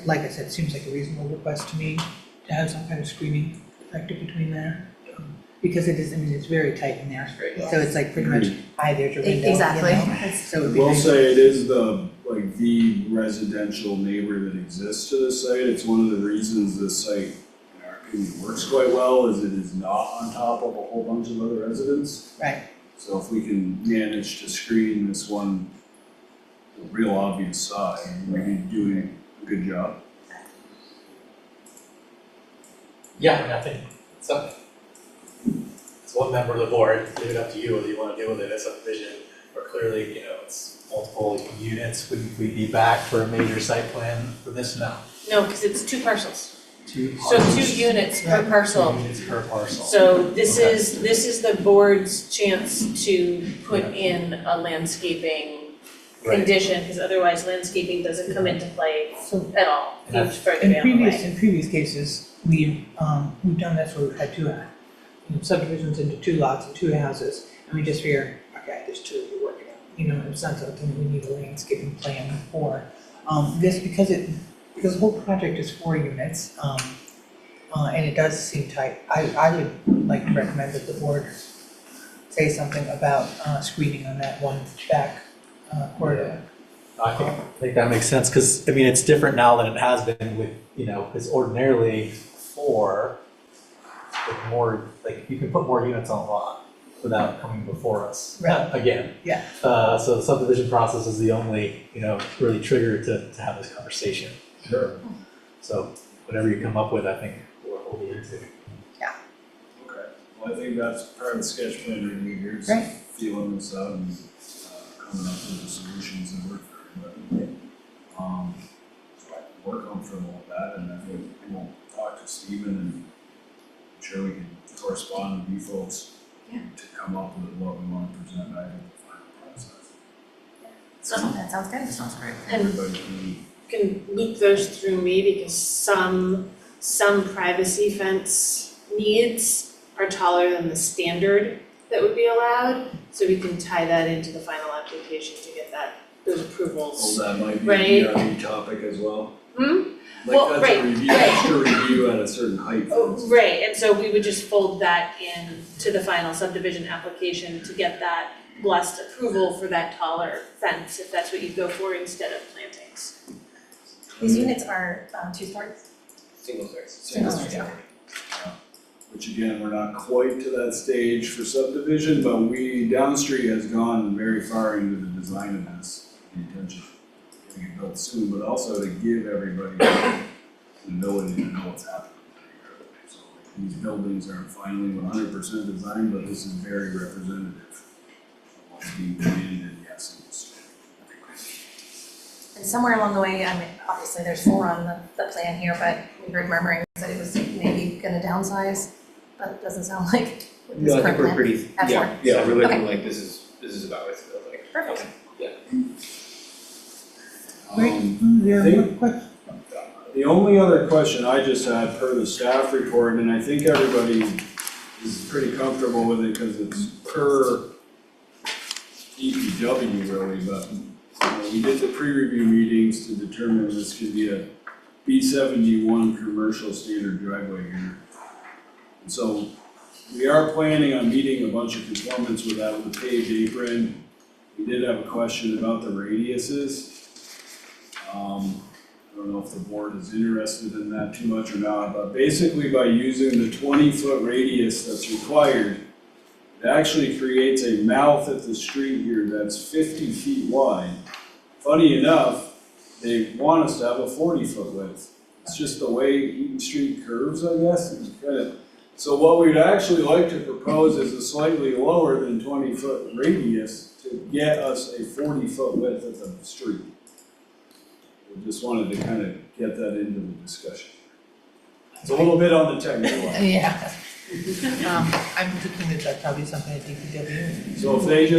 Like I said, it seems like a reasonable request to me to have some kind of screening effective between there. Because it is, it's very tight in there. So it's like pretty much, hi, there's your window. Exactly. So it I would be will nice. say it is the residential neighbor that exists to the site. It's one of the reasons this site, in our opinion, works quite well, is it is not on top of a whole bunch of other residents. Right. So if we can manage to screen this one, real obvious side, we'd be doing a good job. Yeah, I think it's one member of the board, leave it up to you whether you want to deal with it as a subdivision, or clearly, it's multiple units. Would we be back for a major site plan for this now? No, because it's 2 parcels. 2 So 2 units per parcel. 2 units per parcel. So this Okay. is the board's chance to put in a landscaping Right. condition, because otherwise landscaping doesn't come into play So at all, And I've- seems further down the way. in previous cases, we've done this where we've had subdivisions into 2 lots and 2 houses, and we just figure, okay, there's 2 of you working on it. It's not something we need a landscaping plan for. This, because the whole project is 4 units, and it does seem tight, I would like to recommend that the board say something about screening on that one back corridor. I think that makes sense, because, I mean, it's different now than it has been with, because ordinarily before, with more, like, you can put more units on a lot without coming before us. Right. Again. Yeah. So the subdivision process is the only, really trigger to have this conversation. Sure. So whatever you come up with, I think we'll be into. Okay, well, I think that's part of the sketch plan review here, is Right. feeling this out and coming up with the solutions that work for everybody. So we're comfortable with that, and I think we'll talk to Stephen, and I'm sure we can correspond with you folks to come up with what we want to present back in the final process. That sounds good. That sounds great. And Everybody can loop those through me, because some privacy fence needs are taller than the standard that would be allowed, so we can tie that into the final application to get those approvals. that might be Right. a DRB topic as well. Hmm? Well, Like right, that's a review, right. extra review at a certain height. for Oh, instance. right, and so we would just fold that in to the final subdivision application to get that blessed approval for that taller fence, if that's what you go for instead of plantings. These units are 2 stories. Single story. Single stories, yeah. Which again, we're not quite to that stage for subdivision, but Downstreet has gone very far into the design of this. The intention of getting it built soon, but also to give everybody the ability to know what's happening. So these buildings aren't finally 100% designed, but this is very representative of what's being created in the essence. And somewhere along the way, I mean, obviously there's 4 on the plan here, but we were murmuring that it was maybe gonna downsize, but it doesn't sound like with this No, I think current we're plan. pretty, At yeah, 4. yeah, we're looking Okay. like this is about what it feels like. Perfect. There They- are more questions? The only other question I just had per the staff report, and I think everybody is pretty comfortable with it because it's per DPW really, but we did the pre-review meetings to determine this could be a B71 commercial standard driveway here. And so we are planning on meeting a bunch of conformance with that with a paved apron. We did have a question about the radiuses. I don't know if the board is interested in that too much or not, but basically by using the 20-foot radius that's required, it actually creates a mouth at the street here that's 50 feet wide. Funny enough, they want us to have a 40-foot width. It's just the way Eaton Street curves, I guess. It's kind of, so what we'd actually like to propose is a slightly lower than 20-foot radius to get us a 40-foot width at the street. We just wanted to kind of get that into the discussion. It's a little bit on the technical end. Yeah. I'm thinking that that's probably something at DPW. So if they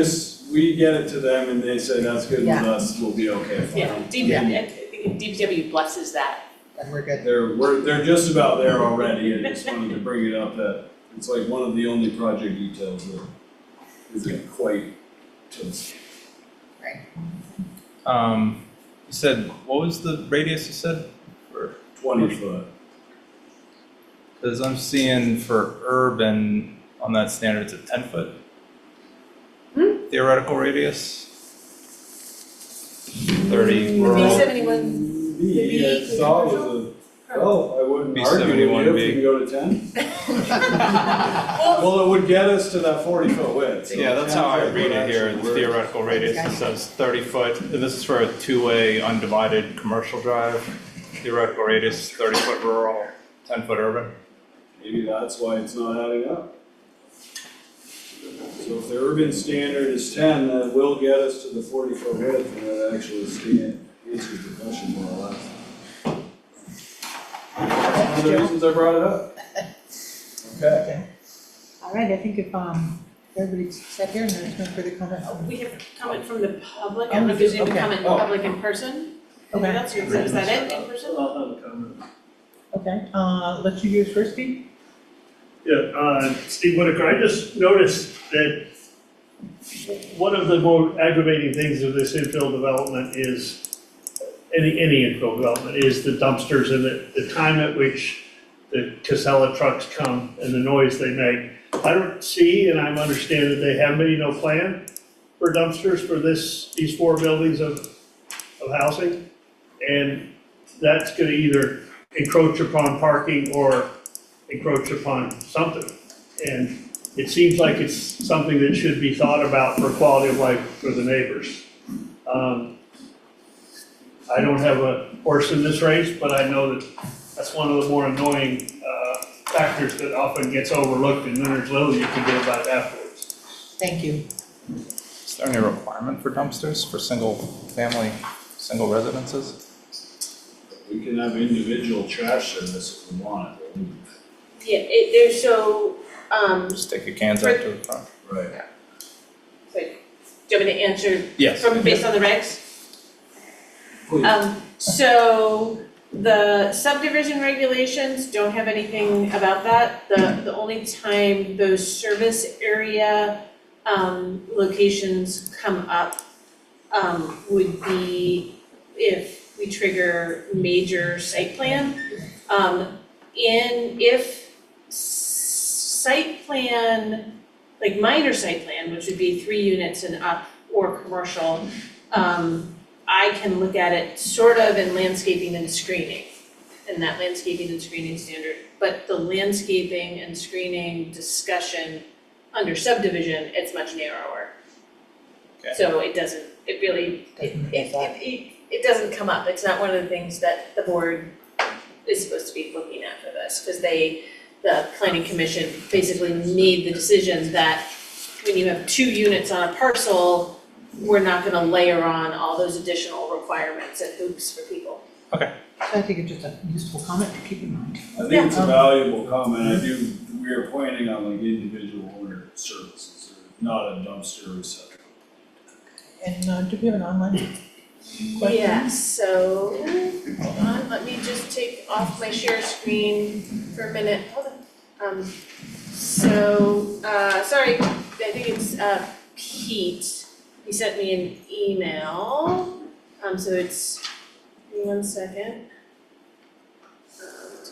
we get it to them and they say that's good with Yeah. us, we'll be okay. Yeah, DPW blesses that. Then we're good. They're just about there already, I just wanted to bring it up that it's like one of the only project details that isn't quite to the scale. You said, what was the radius you said? For 20 foot. Because I'm seeing for urban, on that standard, it's a 10 foot theoretical radius. 30 The rural. B71, I thought it was I wouldn't argue with you if we can go to 10. Well, it would get us to that 40-foot width. So Yeah, that's how I 10 read foot it here, actually the works. theoretical radius, it says 30 foot, and this is for a 2-way undivided commercial drive. Theoretical radius, 30 foot rural, 10 foot urban. Maybe that's why it's not adding up. So if the urban standard is 10, that will get us to the 40-foot width, and that actually answers the question more or less. one of the reasons I brought it up. Okay. All right, I think if everybody's sat here and there's no further comment. We have comment from the public, I Oh, don't know if there's we any do? Okay. comment in public in person. Okay. Anything else, is that it, in person? I'll have a comment. Okay, let's you yours first, Steve. Yeah, Steve Whitaker, I just noticed that one of the more aggravating things of this infill development is, any infill development, is the dumpsters and the time at which the Casella trucks come and the noise they make. I don't see, and I understand that they have no plan for dumpsters for these 4 buildings of housing. And that's gonna either encroach upon parking or encroach upon something. And it seems like it's something that should be thought about for quality of life for the neighbors. I don't have a horse in this race, but I know that that's one of the more annoying factors that often gets overlooked, and then there's little you can do about it afterwards. Thank you. Is there any requirement for dumpsters for single residences? We can have individual trash service if we want it. Yeah, there's so, Just take your cans out to the front? Right. do you want me to answer Yes. based on the regs? Please. So the subdivision regulations don't have anything about that. The only time those service area locations come up would be if we trigger major site plan. If site plan, like minor site plan, which would be 3 units and up or commercial, I can look at it sort of in landscaping and screening, and that landscaping and screening standard. But the landscaping and screening discussion under subdivision, it's much narrower. Okay. So it doesn't doesn't come up. It's not one of the things that the board is supposed to be looking at for this, because the planning commission basically made the decision that when you have 2 units on a parcel, we're not gonna layer on all those additional requirements and hoops for people. Okay. I think it's just a useful comment to keep in mind. I think it's a valuable comment. We are planning on like individual owner services, not a dumpster receptacle. And do we have an online question? Yeah, so, hold on, let me just take off my share screen for a minute, hold on. Sorry, I think it's, Pete, he sent me an email, so it's, give me 1 second.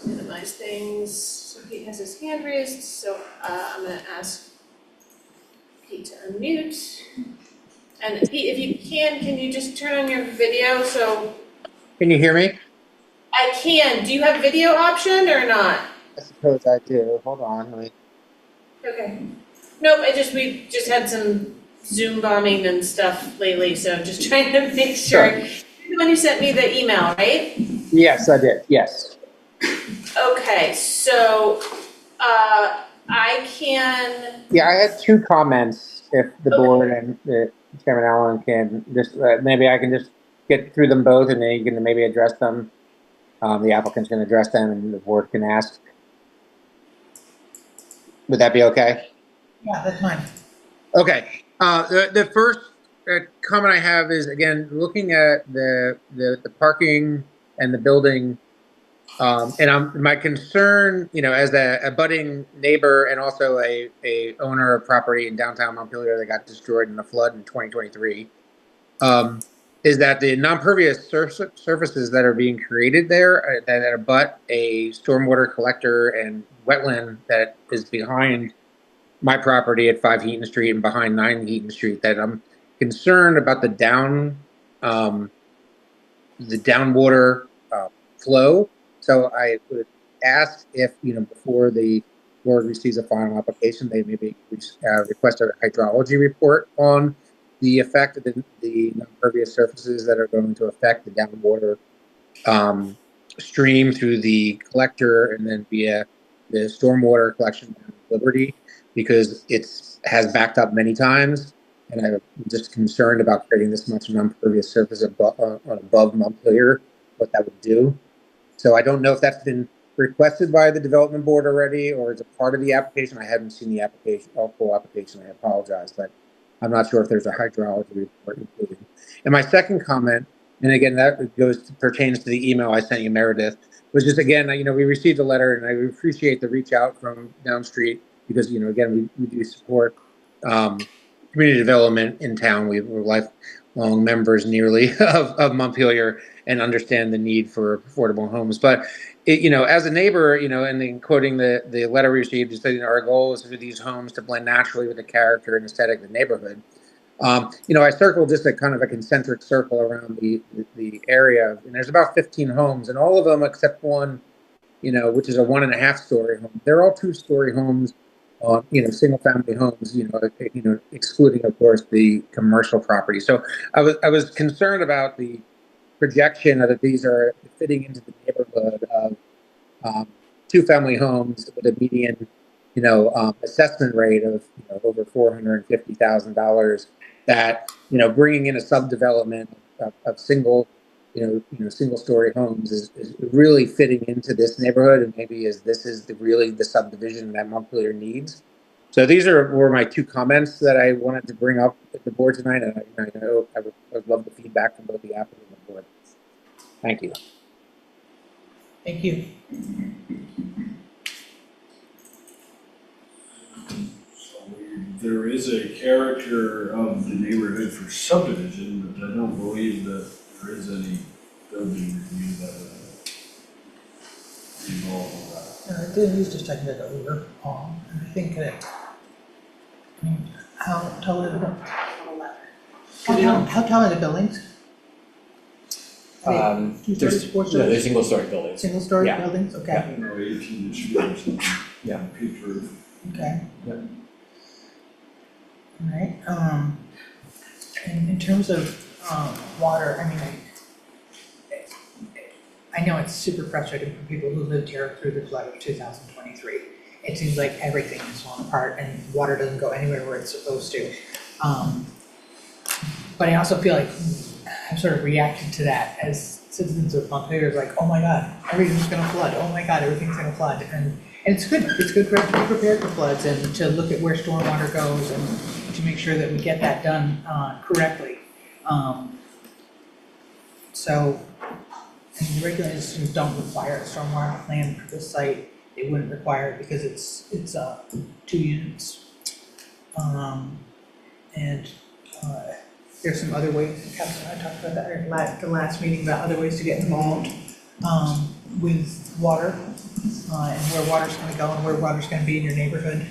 To minimize things, so Pete has his hand raised, so, I'm gonna ask Pete to unmute. And Pete, if you can you just turn on your video, so. Can you hear me? I can, do you have video option or not? I suppose I do. Hold on, let me. Okay. Nope, we just had some Zoom bombing and stuff lately, so I'm just trying to make sure. You're the one who sent me the email, right? Yes, I did. Yes. Okay, so, I can. Yeah, I had 2 comments. If the board and Chairman Allen can just, maybe I can just get through them both and then you can maybe address them. The applicants can address them and the board can ask. Would that be okay? Yeah, that's fine. Okay. The first comment I have is, again, looking at the parking and the building. And my concern, as a budding neighbor and also a owner of property in downtown Montpelier that got destroyed in a flood in 2023, is that the non-pervious surfaces that are being created there that abut a stormwater collector and wetland that is behind my property at 5 Heaton Street and behind 9 Heaton Street, that I'm concerned about the downwater flow. So I would ask if, before the board receives a final application, they maybe request a hydrology report on the effect of the impervious surfaces that are going to affect the downwater stream through the collector and then via the stormwater collection down at Liberty, because it has backed up many times. And I'm just concerned about creating this much non-pervious surface above Montpelier, what that would do. So I don't know if that's been requested by the development board already, or is it part of the application? I haven't seen the application, full application, I apologize, but I'm not sure if there's a hydrology report included. And my second comment, and again, that pertains to the email I sent you, Meredith, was just, again, we received a letter, and I appreciate the reach out from Down Street, because, again, we do support community development in town. We're lifelong members nearly of Montpelier and understand the need for affordable homes. But, as a neighbor, and then quoting the letter we received, just saying our goal is for these homes to blend naturally with the character and aesthetic of the neighborhood. I circled just a kind of a concentric circle around the area, and there's about 15 homes, and all of them except one, which is a 1.5-story home. They're all 2-story homes, single family homes, excluding of course the commercial property. So I was concerned about the projection that these are fitting into the neighborhood of 2-family homes with a median, assessment rate of over $450,000. That bringing in a subdevelopment of single, single-story homes is really fitting into this neighborhood, and maybe this is really the subdivision that Montpelier needs. So these were my 2 comments that I wanted to bring up at the board tonight, and I know I would love the feedback from both the applicant and the board. Thank you. Thank you. There is a character of the neighborhood for subdivision, but I don't believe that there is any building review that involved in that. He was just talking about over, and I think that, how tall are the, how tall are the buildings? There's, 4 stories? no, they're single-story buildings. Single-story Yeah. buildings, okay. I don't know, 18-inch feet or something. Yeah. Peaked roof. Okay. Yeah. All right, and in terms of, water, I know it's super frustrating for people who lived here through the flood of 2023. It seems like everything is falling apart and water doesn't go anywhere where it's supposed to. But I also feel like I'm sort of reacting to that as citizens of Montpelier, like, oh my God, everything's gonna flood, oh my God, everything's gonna flood. And it's good for us to be prepared for floods and to look at where stormwater goes and to make sure that we get that done correctly. So, and the regulations don't require a stormwater plan for this site. They wouldn't require it because it's 2 units. And there's some other ways, Captain and I talked about that at the last meeting, about other ways to get involved with water and where water's gonna go and where water's gonna be in your neighborhood.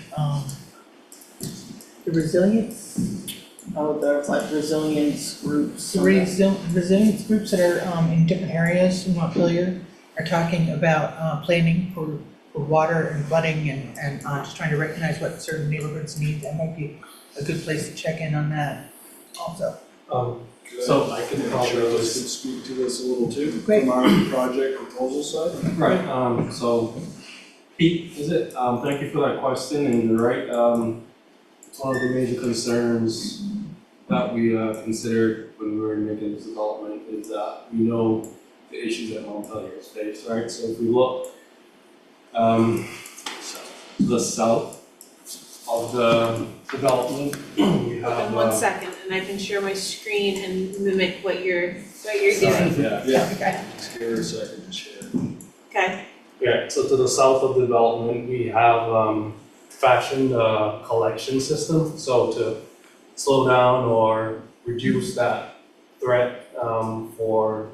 The resilience. Oh, there's like resilience groups. The resilience groups that are in different areas in Montpelier are talking about planning for water and flooding and just trying to recognize what certain neighborhoods need. That might be a good place to check in on that also. So I can probably Charles just. could speak to this a little too, Great. from our project proposal side. Right, so Pete, is it? Thank you for that question, and you're right. It's one of the major concerns that we considered when we were making this development is that we know the issues that Montpelier face, right? So if we look to the south of the development, we have. In 1 second, and I can share my screen and mimic what you're doing. Yeah. Okay. Scare a second to share. Okay. Yeah, so to the south of the development, we have fashioned a collection system, so to slow down or reduce that threat for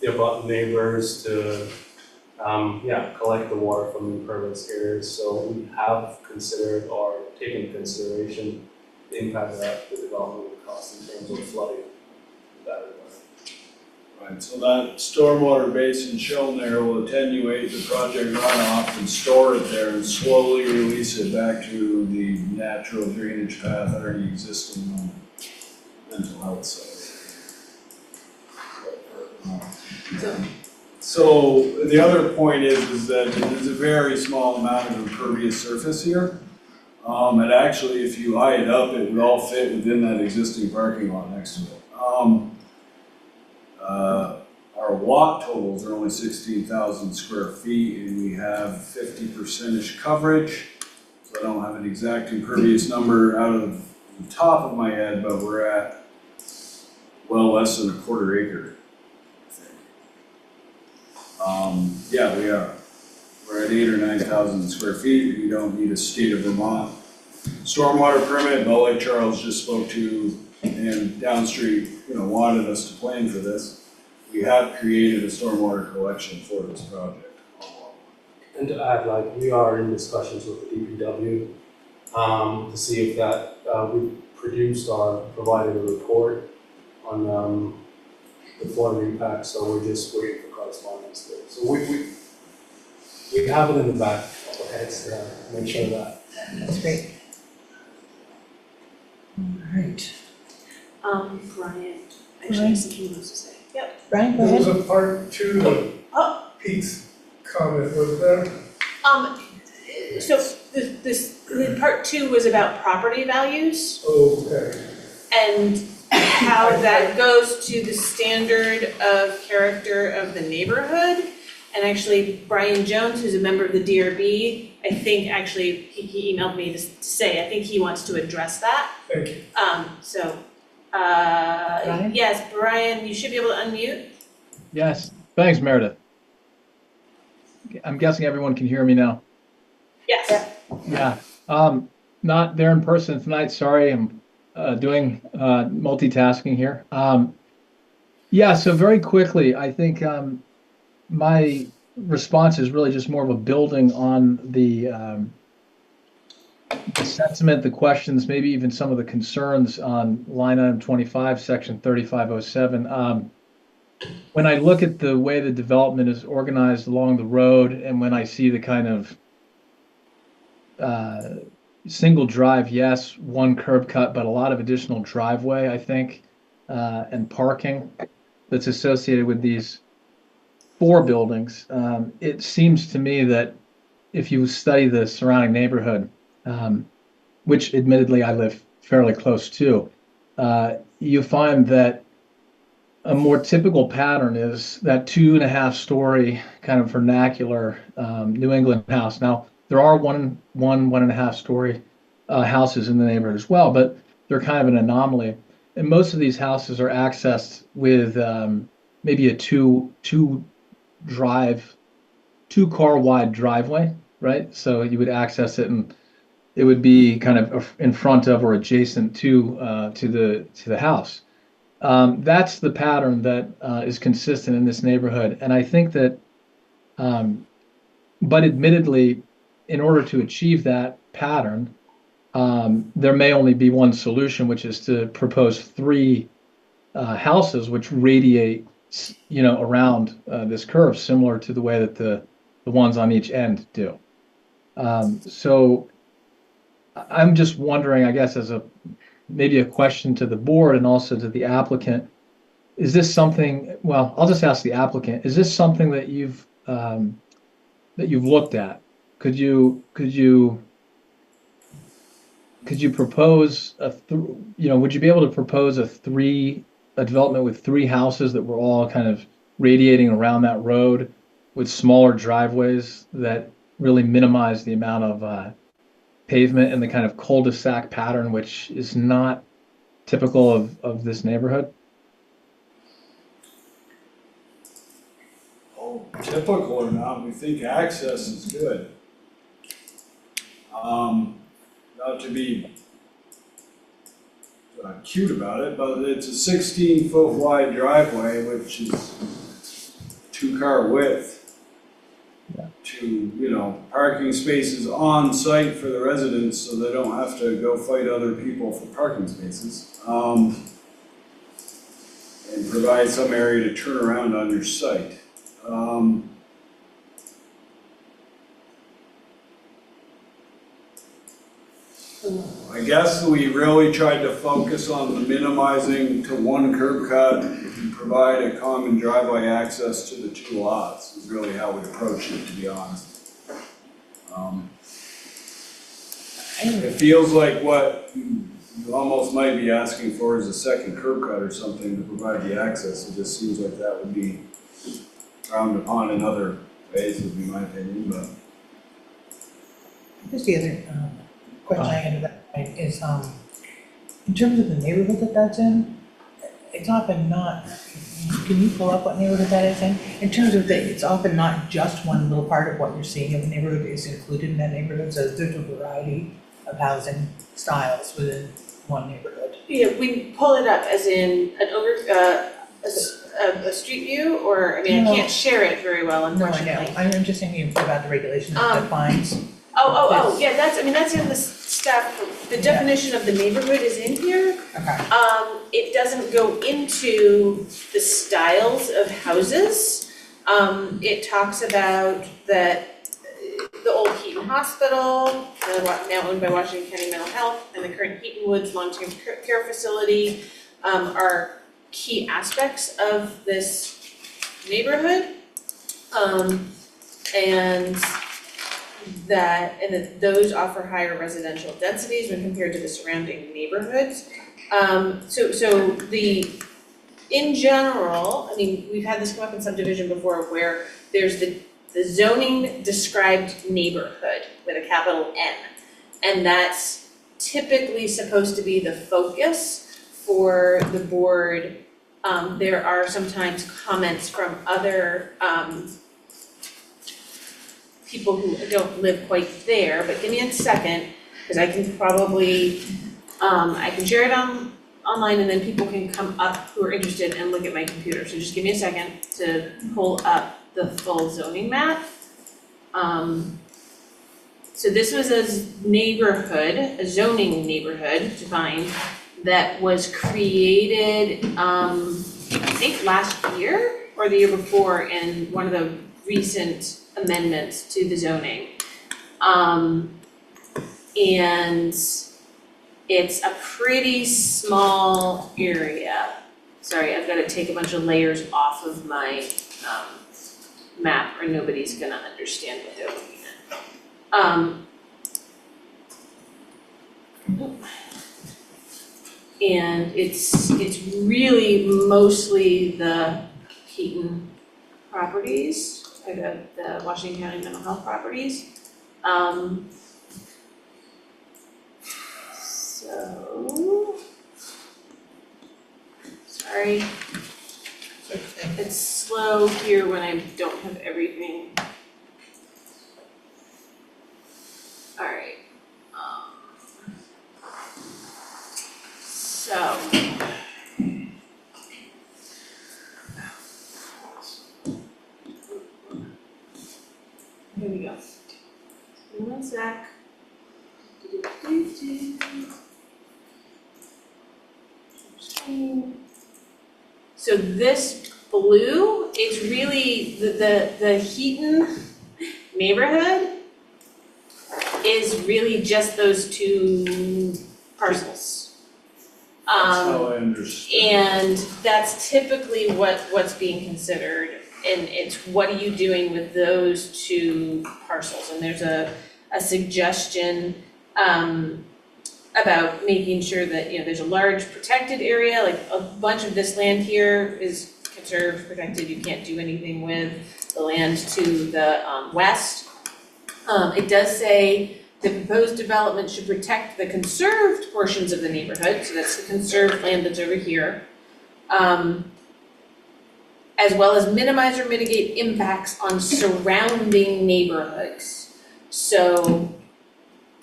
the abutting neighbors to collect the water from the impervious areas. So we have considered or taken into consideration the impact that the development would cost in terms of flooding that area. Right, so that stormwater basin shown there will attenuate the project runoff and store it there and slowly release it back to the natural drainage path already existing on the mental health side. So the other point is that there's a very small amount of impervious surface here. And actually, if you eye it up, it would all fit within that existing parking lot next to it. our lot totals are only 16,000 square feet, and we have 50%-ish coverage. So I don't have an exact impervious number out of the top of my head, but we're at well less than a quarter acre, I think. Yeah, we are. We're at 8,000 or 9,000 square feet. We don't need a state of Vermont stormwater permit, but like Charles just spoke to, and Downstreet, wanted us to plan for this. We have created a stormwater collection for this project. And to add, like, we are in discussions with the DPW to see if that, we produced or provided a report on the flood impact, so we're just waiting for correspondence there. So we have it in the back of our heads to make sure that. That's great. All right. Brian, actually has something he wants to say. Yep. Brian, go There ahead. was a part two of Pete's comment, was there? So the part 2 was about property values Oh, okay. and how that goes to the standard of character of the neighborhood. And actually, Brian Jones, who's a member of the DRB, I think actually, he emailed me to say, I think he wants to address that. Thank you. Brian? Yes, Brian, you should be able to unmute. Yes, thanks, Meredith. I'm guessing everyone can hear me now. Yes. Yeah, not there in person tonight, sorry, I'm doing multitasking here. Yeah, so very quickly, I think my response is really just more of a building on the sentiment, the questions, maybe even some of the concerns on line item 25, section 3507. When I look at the way the development is organized along the road, and when I see the kind of single drive, yes, one curb cut, but a lot of additional driveway, I think, and parking that's associated with these 4 buildings, it seems to me that if you study the surrounding neighborhood, which admittedly I live fairly close to, you find that a more typical pattern is that 2.5-story kind of vernacular New England house. Now, there are 1.5-story houses in the neighborhood as well, but they're kind of an anomaly. And most of these houses are accessed with maybe a two-car wide driveway, right? So you would access it, and it would be kind of in front of or adjacent to the house. That's the pattern that is consistent in this neighborhood, and I think that, but admittedly, in order to achieve that pattern, there may only be one solution, which is to propose 3 houses which radiate, around this curve, similar to the way that the ones on each end do. So I'm just wondering, I guess, as maybe a question to the board and also to the applicant, is this something? Well, I'll just ask the applicant: is this something that you've looked at? Could you propose would you be able to propose a development with 3 houses that were all kind of radiating around that road with smaller driveways that really minimize the amount of pavement and the kind of cul-de-sac pattern, which is not typical of this neighborhood? Oh, typical or not, we think access is good. Not to be cute about it, but it's a 16-foot wide driveway, which is 2-car width. To, parking spaces on site for the residents so they don't have to go fight other people for parking spaces. And provide some area to turn around on your site. I guess we really tried to focus on the minimizing to 1 curb cut and provide a common driveway access to the 2 lots is really how we approached it, to be honest. It feels like what you almost might be asking for is a second curb cut or something to provide the access. It just seems like that would be frowned upon in other ways, would be my opinion, but. Just the other question I had about it is, in terms of the neighborhood that that's in, it's often not, can you pull up what neighborhood that is in? In terms of it's often not just one little part of what you're seeing in the neighborhood is included in that neighborhood, so there's a variety of housing styles within one neighborhood. Yeah, we pull it up as in a street view, or, I mean, I can't share it very well, No, I unfortunately. know, I'm just thinking about the regulations that defines. Yeah, that's in the staff, the definition of the neighborhood is in here. Okay. It doesn't go into the styles of houses. It talks about that the old Heaton Hospital, now owned by Washington County Mental Health, and the current Heaton Woods Long-Term Care Facility are key aspects of this neighborhood. And that those offer higher residential densities when compared to the surrounding neighborhoods. In general, I mean, we've had this come up in subdivision before where there's the zoning described neighborhood with a capital N. And that's typically supposed to be the focus for the board. There are sometimes comments from other people who don't live quite there, but give me a second, because I can probably, I can share it online and then people can come up who are interested and look at my computer. So just give me a second to pull up the full zoning map. So this was a neighborhood, a zoning neighborhood defined that was created, I think last year or the year before in one of the recent amendments to the zoning. And it's a pretty small area. Sorry, I've got to take a bunch of layers off of my map or nobody's gonna understand what they're looking at. And it's really mostly the Heaton properties, or the Washington County Mental Health properties. So, sorry. It's slow here when I don't have everything. Alright. So. Here we go. Give me 1 sec. So this blue is really the Heaton neighborhood is really just those two parcels. That's how I understand. And that's typically what's being considered, and it's what are you doing with those two parcels? And there's a suggestion about making sure that, there's a large protected area, like a bunch of this land here is conserved, protected, you can't do anything with the land to the west. It does say the proposed development should protect the conserved portions of the neighborhood, so that's the conserved land that's over here. As well as minimize or mitigate impacts on surrounding neighborhoods. So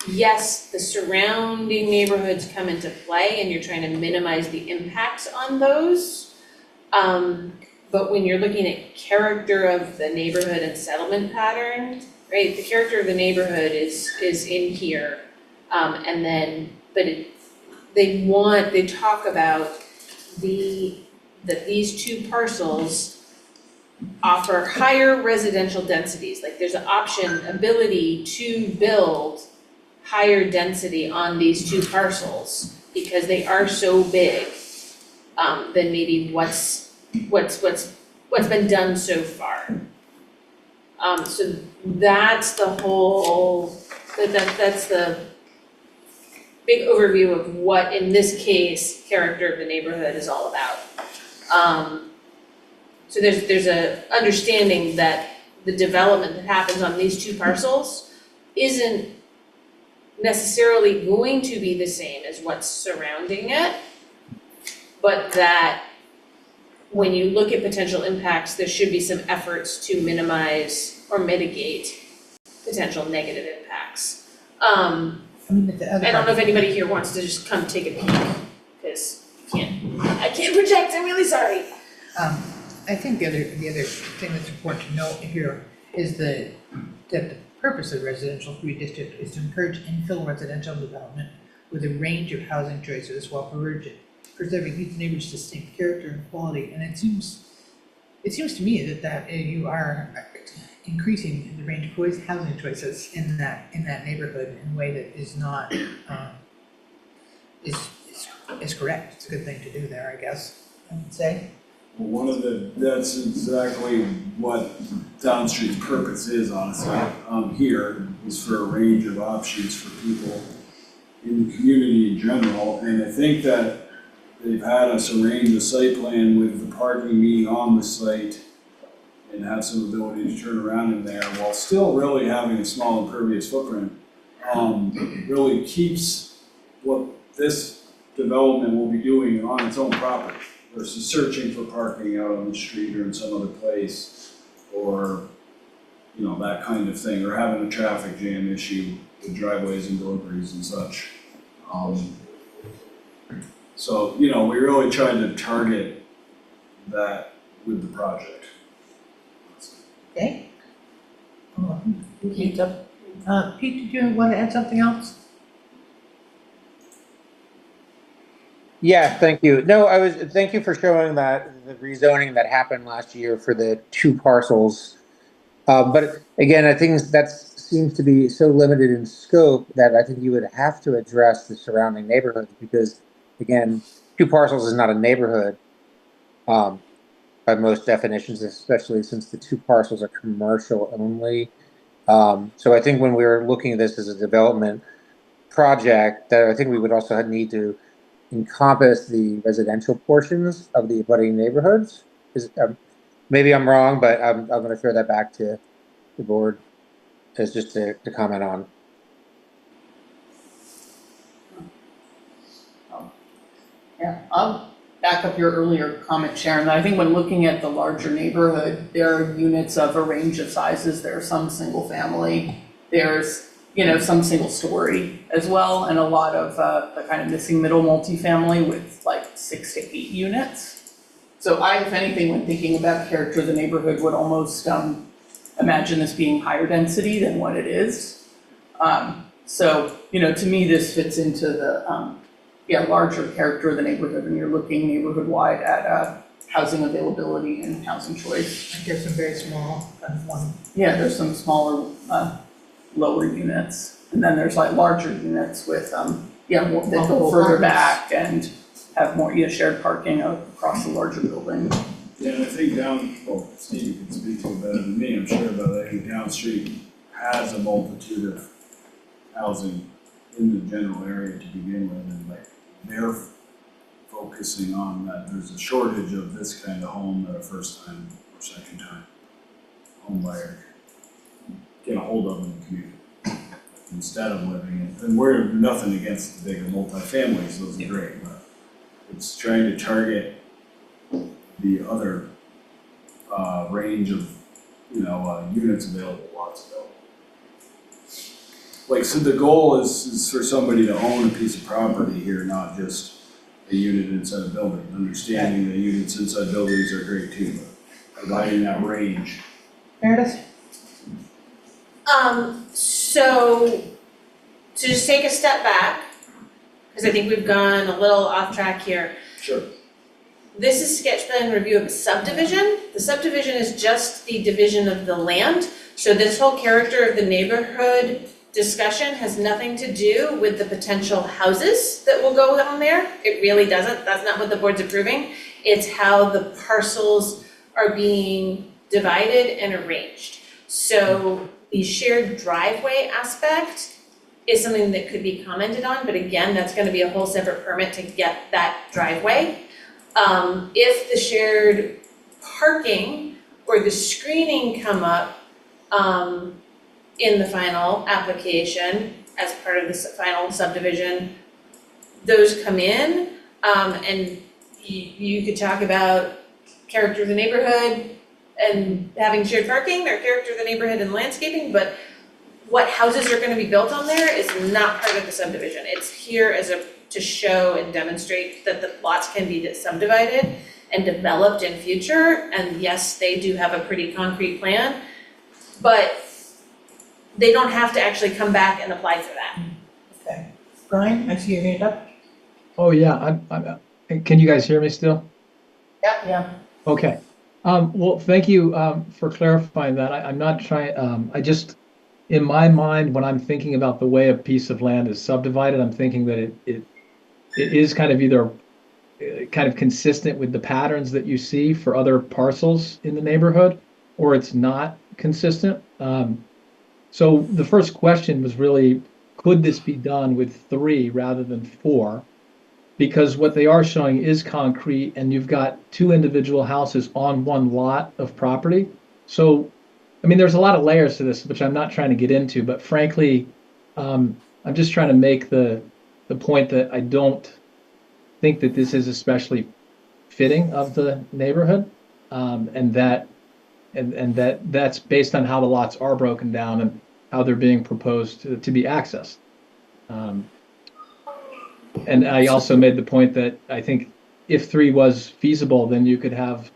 yes, the surrounding neighborhoods come into play and you're trying to minimize the impacts on those. But when you're looking at character of the neighborhood and settlement pattern, right, the character of the neighborhood is in here. And then, they talk about that these two parcels offer higher residential densities. Like there's an ability to build higher density on these two parcels because they are so big than maybe what's been done so far. So that's the whole, that's the big overview of what, in this case, character of the neighborhood is all about. So there's a understanding that the development that happens on these two parcels isn't necessarily going to be the same as what's surrounding it, but that when you look at potential impacts, there should be some efforts to minimize or mitigate potential negative impacts. I mean, the other I don't know if part- anybody here wants to just come take a peek, because I can't project, I'm really sorry. I think the other thing that's important to note here is that the purpose of the residential free district is to encourage infill residential development with a range of housing choices while preserving each neighbor's distinct character and quality. And it seems to me that you are increasing the range of housing choices in that neighborhood in a way that is not is correct. It's a good thing to do there, I guess, I would say. That's exactly what Down Street's purpose is, honestly. Here is for a range of options for people in the community in general. And I think that they've had us arrange a site plan with the parking meeting on the site and have some ability to turn around in there while still really having a small impervious footprint. Really keeps what this development will be doing on its own property versus searching for parking out on the street or in some other place, or, you know, that kind of thing, or having a traffic jam issue with driveways and deliveries and such. So, you know, we really tried to target that with the project. Okay? Pete, did you want to add something else? Yeah, thank you. No, thank you for showing that the rezoning that happened last year for the two parcels. But again, I think that seems to be so limited in scope that I think you would have to address the surrounding neighborhoods because, again, two parcels is not a neighborhood by most definitions, especially since the two parcels are commercial only. So I think when we were looking at this as a development project, that I think we would also need to encompass the residential portions of the abutting neighborhoods. Maybe I'm wrong, but I'm going to throw that back to the board as just to comment on. Yeah, I'll back up your earlier comment, Sharon, that I think when looking at the larger neighborhood, there are units of a range of sizes. There are some single family, there's, you know, some single story as well, and a lot of the kind of missing middle multifamily with like 6 to 8 units. So I, if anything, when thinking about character of the neighborhood, would almost imagine this being higher density than what it is. So, you know, to me, this fits into the larger character of the neighborhood, and you're looking neighborhood-wide at housing availability and housing choice. There's some very small, kind of one. Yeah, there's some smaller, lower units, and then there's like larger units with, more, that go further back and have more, shared parking across the larger building. Yeah, and I think Steve can speak to it better than me, I'm sure, but I think Down Street has a multitude of housing in the general area to begin with, and like they're focusing on that there's a shortage of this kind of home that a first time or second time home buyer can get a hold of in the community instead of living in, and we're nothing against the bigger multifamilies, those are great, but it's trying to target the other range of, units available, lots available. Like, so the goal is for somebody to own a piece of property here, not just a unit inside a building. Understanding that units inside buildings are great too, but providing that range. Meredith? So to just take a step back, because I think we've gone a little off track here. Sure. This is sketch plan review of a subdivision. The subdivision is just the division of the land. So this whole character of the neighborhood discussion has nothing to do with the potential houses that will go on there. It really doesn't. That's not what the board's approving. It's how the parcels are being divided and arranged. So the shared driveway aspect is something that could be commented on, but again, that's gonna be a whole separate permit to get that driveway. If the shared parking or the screening come up in the final application as part of the final subdivision, those come in, and you could talk about character of the neighborhood and having shared parking, or character of the neighborhood and landscaping, but what houses are gonna be built on there is not part of the subdivision. It's here to show and demonstrate that the lots can be subdivided and developed in future, and yes, they do have a pretty concrete plan, but they don't have to actually come back and apply for that. Okay. Brian, I see your hand up. Oh, yeah, can you guys hear me still? Yeah. Okay. Well, thank you for clarifying that. I'm not trying, I just, in my mind, when I'm thinking about the way a piece of land is subdivided, I'm thinking that it is kind of either kind of consistent with the patterns that you see for other parcels in the neighborhood, or it's not consistent. So the first question was really, could this be done with 3 rather than 4? Because what they are showing is concrete, and you've got 2 individual houses on 1 lot of property. So, I mean, there's a lot of layers to this, which I'm not trying to get into, but frankly, I'm just trying to make the point that I don't think that this is especially fitting of the neighborhood, and that's based on how the lots are broken down and how they're being proposed to be accessed. And I also made the point that I think if 3 was feasible, then you could have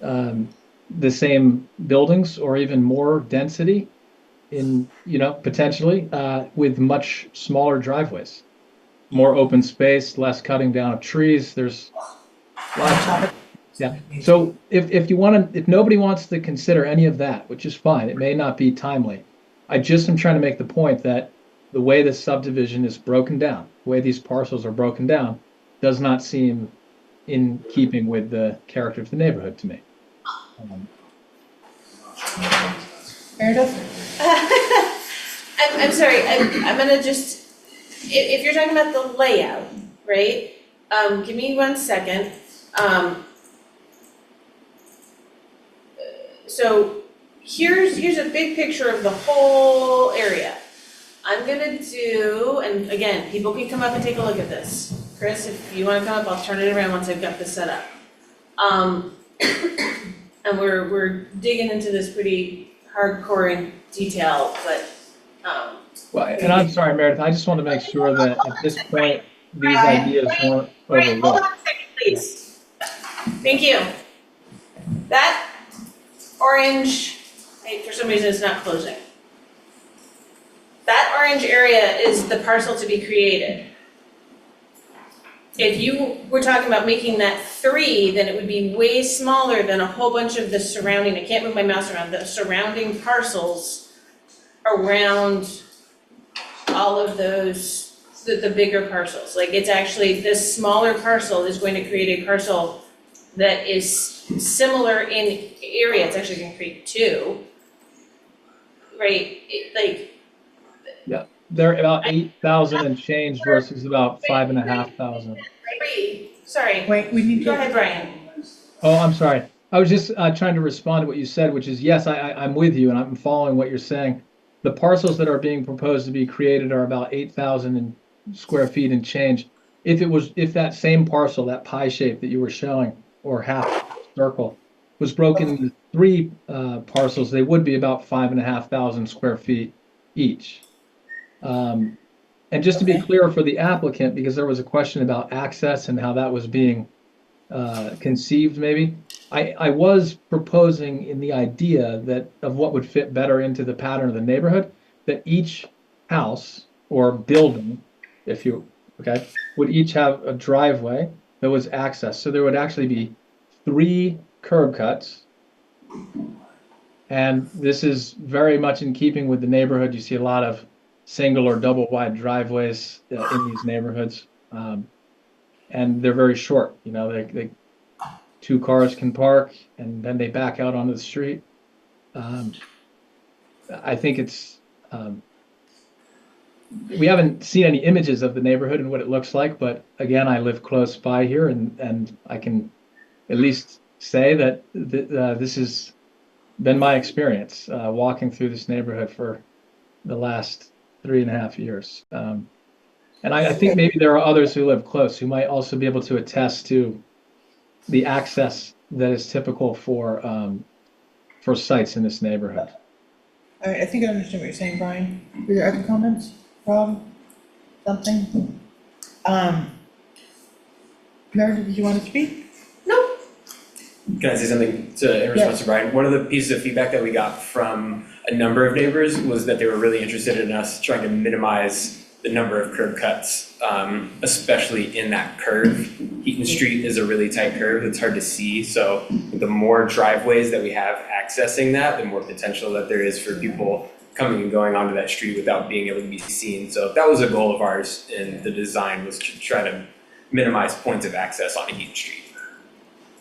the same buildings or even more density in, potentially with much smaller driveways, more open space, less cutting down of trees. There's lots of, yeah. So if nobody wants to consider any of that, which is fine, it may not be timely. I just am trying to make the point that the way the subdivision is broken down, the way these parcels are broken down, does not seem in keeping with the character of the neighborhood to me. Meredith? I'm sorry, I'm gonna just, if you're talking about the layout, right? Give me 1 second. So here's a big picture of the whole area. I'm gonna do, and again, people can come up and take a look at this. Chris, if you wanna come up, I'll turn it around once I've got this set up. And we're digging into this pretty hardcore in detail, but, Well, and I'm sorry, Meredith, I just want to make sure that at this point, these ideas weren't Brian, hold on overlooked. a second, please. Thank you. That orange, for some reason it's not closing. That orange area is the parcel to be created. If you were talking about making that 3, then it would be way smaller than a whole bunch of the surrounding, I can't move my mouse around, the surrounding parcels around all of those, the bigger parcels. Like, it's actually, this smaller parcel is going to create a parcel that is similar in area, it's actually gonna create 2. Right, Yeah, they're about 8,000 and change versus about 5,500. Sorry. Wait, we need to. Go ahead, Brian. Oh, I'm sorry. I was just trying to respond to what you said, which is, yes, I'm with you and I'm following what you're saying. The parcels that are being proposed to be created are about 8,000 square feet and change. If that same parcel, that pie shape that you were showing, or half circle, was broken into 3 parcels, they would be about 5,500 square feet each. And just to be clear for the applicant, because there was a question about access and how that was being conceived maybe, I was proposing in the idea that of what would fit better into the pattern of the neighborhood, that each house or building, would each have a driveway that was accessed. So there would actually be 3 curb cuts. And this is very much in keeping with the neighborhood. You see a lot of single or double wide driveways in these neighborhoods. And they're very short, they 2 cars can park and then they back out onto the street. I think it's, we haven't seen any images of the neighborhood and what it looks like, but again, I live close by here and I can at least say that this has been my experience walking through this neighborhood for the last 3.5 years. And I think maybe there are others who live close who might also be able to attest to the access that is typical for sites in this neighborhood. All right, I think I understand what you're saying, Brian. Were there other comments, Rob? Something? Meredith, did you want to speak? Can I say something in response to Brian? One of the pieces of feedback that we got from a number of neighbors was that they were really interested in us trying to minimize the number of curb cuts, especially in that curve. Heaton Street is a really tight curve, it's hard to see, so the more driveways that we have accessing that, the more potential that there is for people coming and going onto that street without being able to be seen. So that was a goal of ours in the design, was to try to minimize points of access on Heaton Street.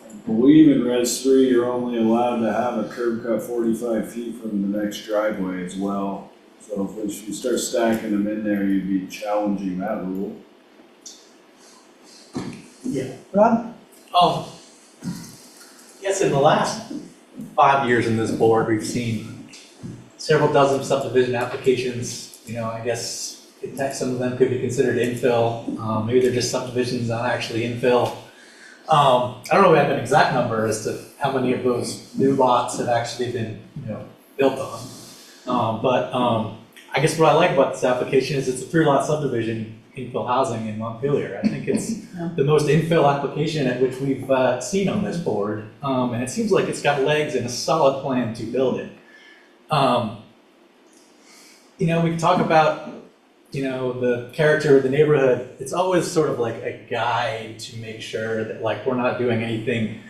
I believe in Res 3, you're only allowed to have a curb cut 45 feet from the next driveway as well. So if you start stacking them in there, you'd be challenging that rule. Yeah. Rob? Yes, in the last 5 years in this board, we've seen several dozen subdivision applications. You know, I guess some of them could be considered infill. Maybe they're just subdivisions, not actually infill. I don't know if we have an exact number as to how many of those new lots have actually been, built on. But I guess what I like about this application is it's a 3-lot subdivision infill housing in Montpelier. I think it's the most infill application at which we've seen on this board. And it seems like it's got legs and a solid plan to build it. We can talk about the character of the neighborhood. It's always sort of like a guide to make sure that we're not doing anything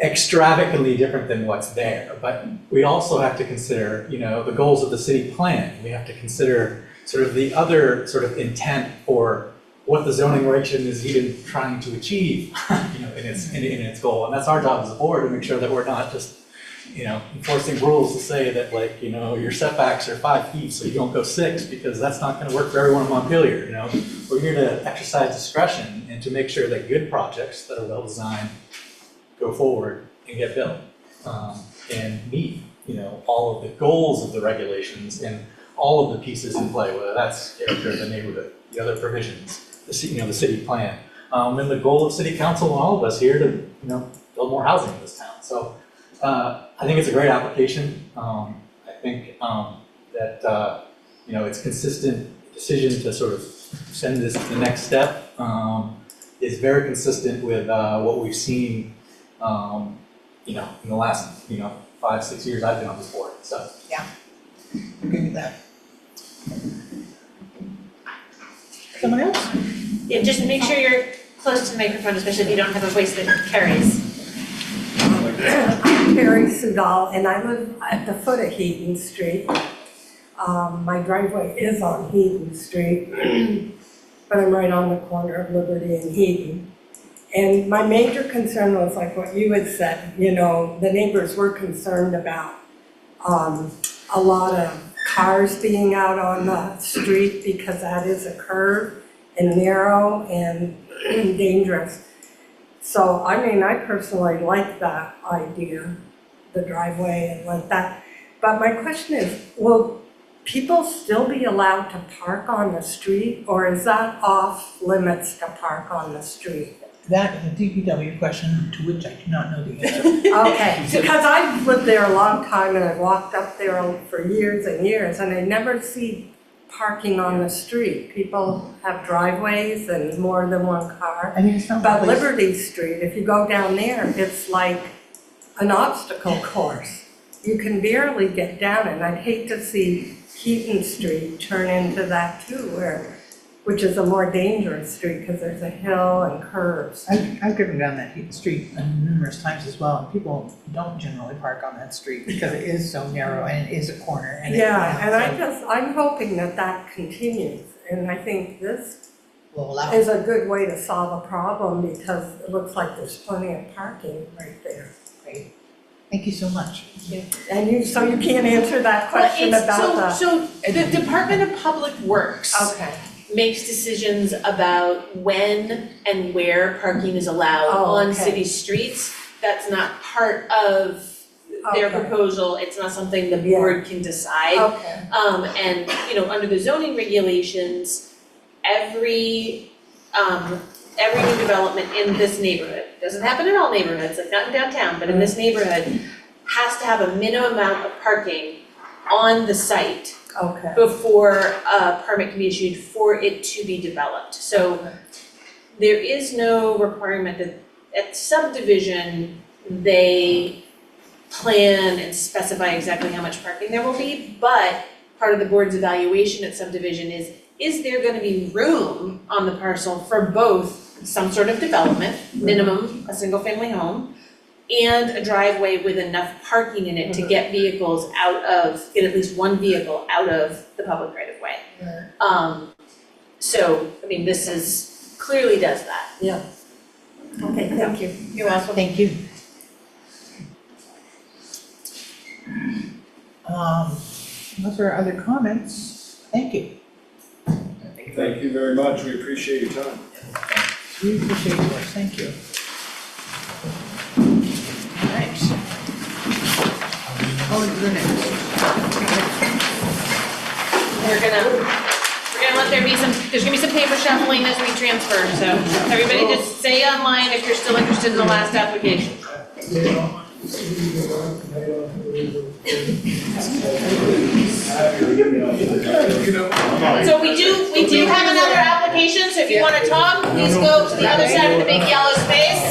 extravagantly different than what's there. But we also have to consider, the goals of the city plan. We have to consider sort of the other sort of intent for what the zoning regulation is even trying to achieve, in its goal. And that's our job as a board, to make sure that we're not just enforcing rules to say that your setbacks are 5 feet, so you don't go 6, because that's not going to work for everyone in Montpelier. We're here to exercise discretion and to make sure that good projects that are well designed go forward and get built and meet all of the goals of the regulations and all of the pieces in play, whether that's character of the neighborhood, the other provisions, the city plan, and the goal of city council and all of us here to build more housing in this town. So. I think it's a great application. I think that it's consistent decision to sort of send this to the next step is very consistent with what we've seen, in the last 5-6 years I've been on this board. So yeah, agree with that. Someone else? Yeah, just make sure you're close to the microphone, especially if you don't have a voice that carries. I'm Carrie Sudal, and I live at the foot of Heaton Street. My driveway is on Heaton Street, but I'm right on the corner of Liberty and Heaton. And my major concern was like what you had said, the neighbors were concerned about a lot of cars being out on the street because that is a curve and narrow and dangerous. So, I personally like that idea, the driveway and like that. But my question is, will people still be allowed to park on the street, or is that off limits to park on the street? That is a DPW question to which I do not know the answer. Okay, because I've lived there a long time and I've walked up there for years and years, and I never see parking on the street. People have driveways and more than one car. But Liberty Street, if you go down there, it's like an obstacle course. You can barely get down, and I'd hate to see Heaton Street turn into that too, which is a more dangerous street because there's a hill and curves. I've driven down that Heaton Street numerous times as well, and people don't generally park on that street because it is so narrow and it is a corner. And I'm hoping that continues, and I think this is a good way to solve a problem because it looks like there's plenty of parking right there. Great. Thank you so much. And you can't answer that question So the Department of Public Works makes decisions about when and where parking is allowed on city streets. that's not part of their Okay. proposal, it's not something the board can decide. Okay, And, you know, under the zoning regulations, every new development in this neighborhood, doesn't happen in all neighborhoods, like not in downtown, but in this neighborhood, has to have a minimum amount of parking on the site okay. before a permit can be issued for it to be developed. So there is no requirement that at subdivision, they plan and specify exactly how much parking there will be, but part of the board's evaluation at subdivision is there gonna be room on the parcel for both some sort of development, minimum, a single family home, and a driveway with enough parking in it to get vehicles get at least one vehicle out of the public right of way. So, I mean, this clearly does that. Yeah. Okay, thank you. You're welcome. Thank you. Unless there are other comments, thank you. Thank you very much, we appreciate your time. We appreciate yours, thank you. All right. On to the next. We're gonna let there's gonna be some paper shuffling as we transfer, so everybody just stay online if you're still interested in the last application. So we do have another application, so if you wanna talk, please go to the other side of the big yellow space.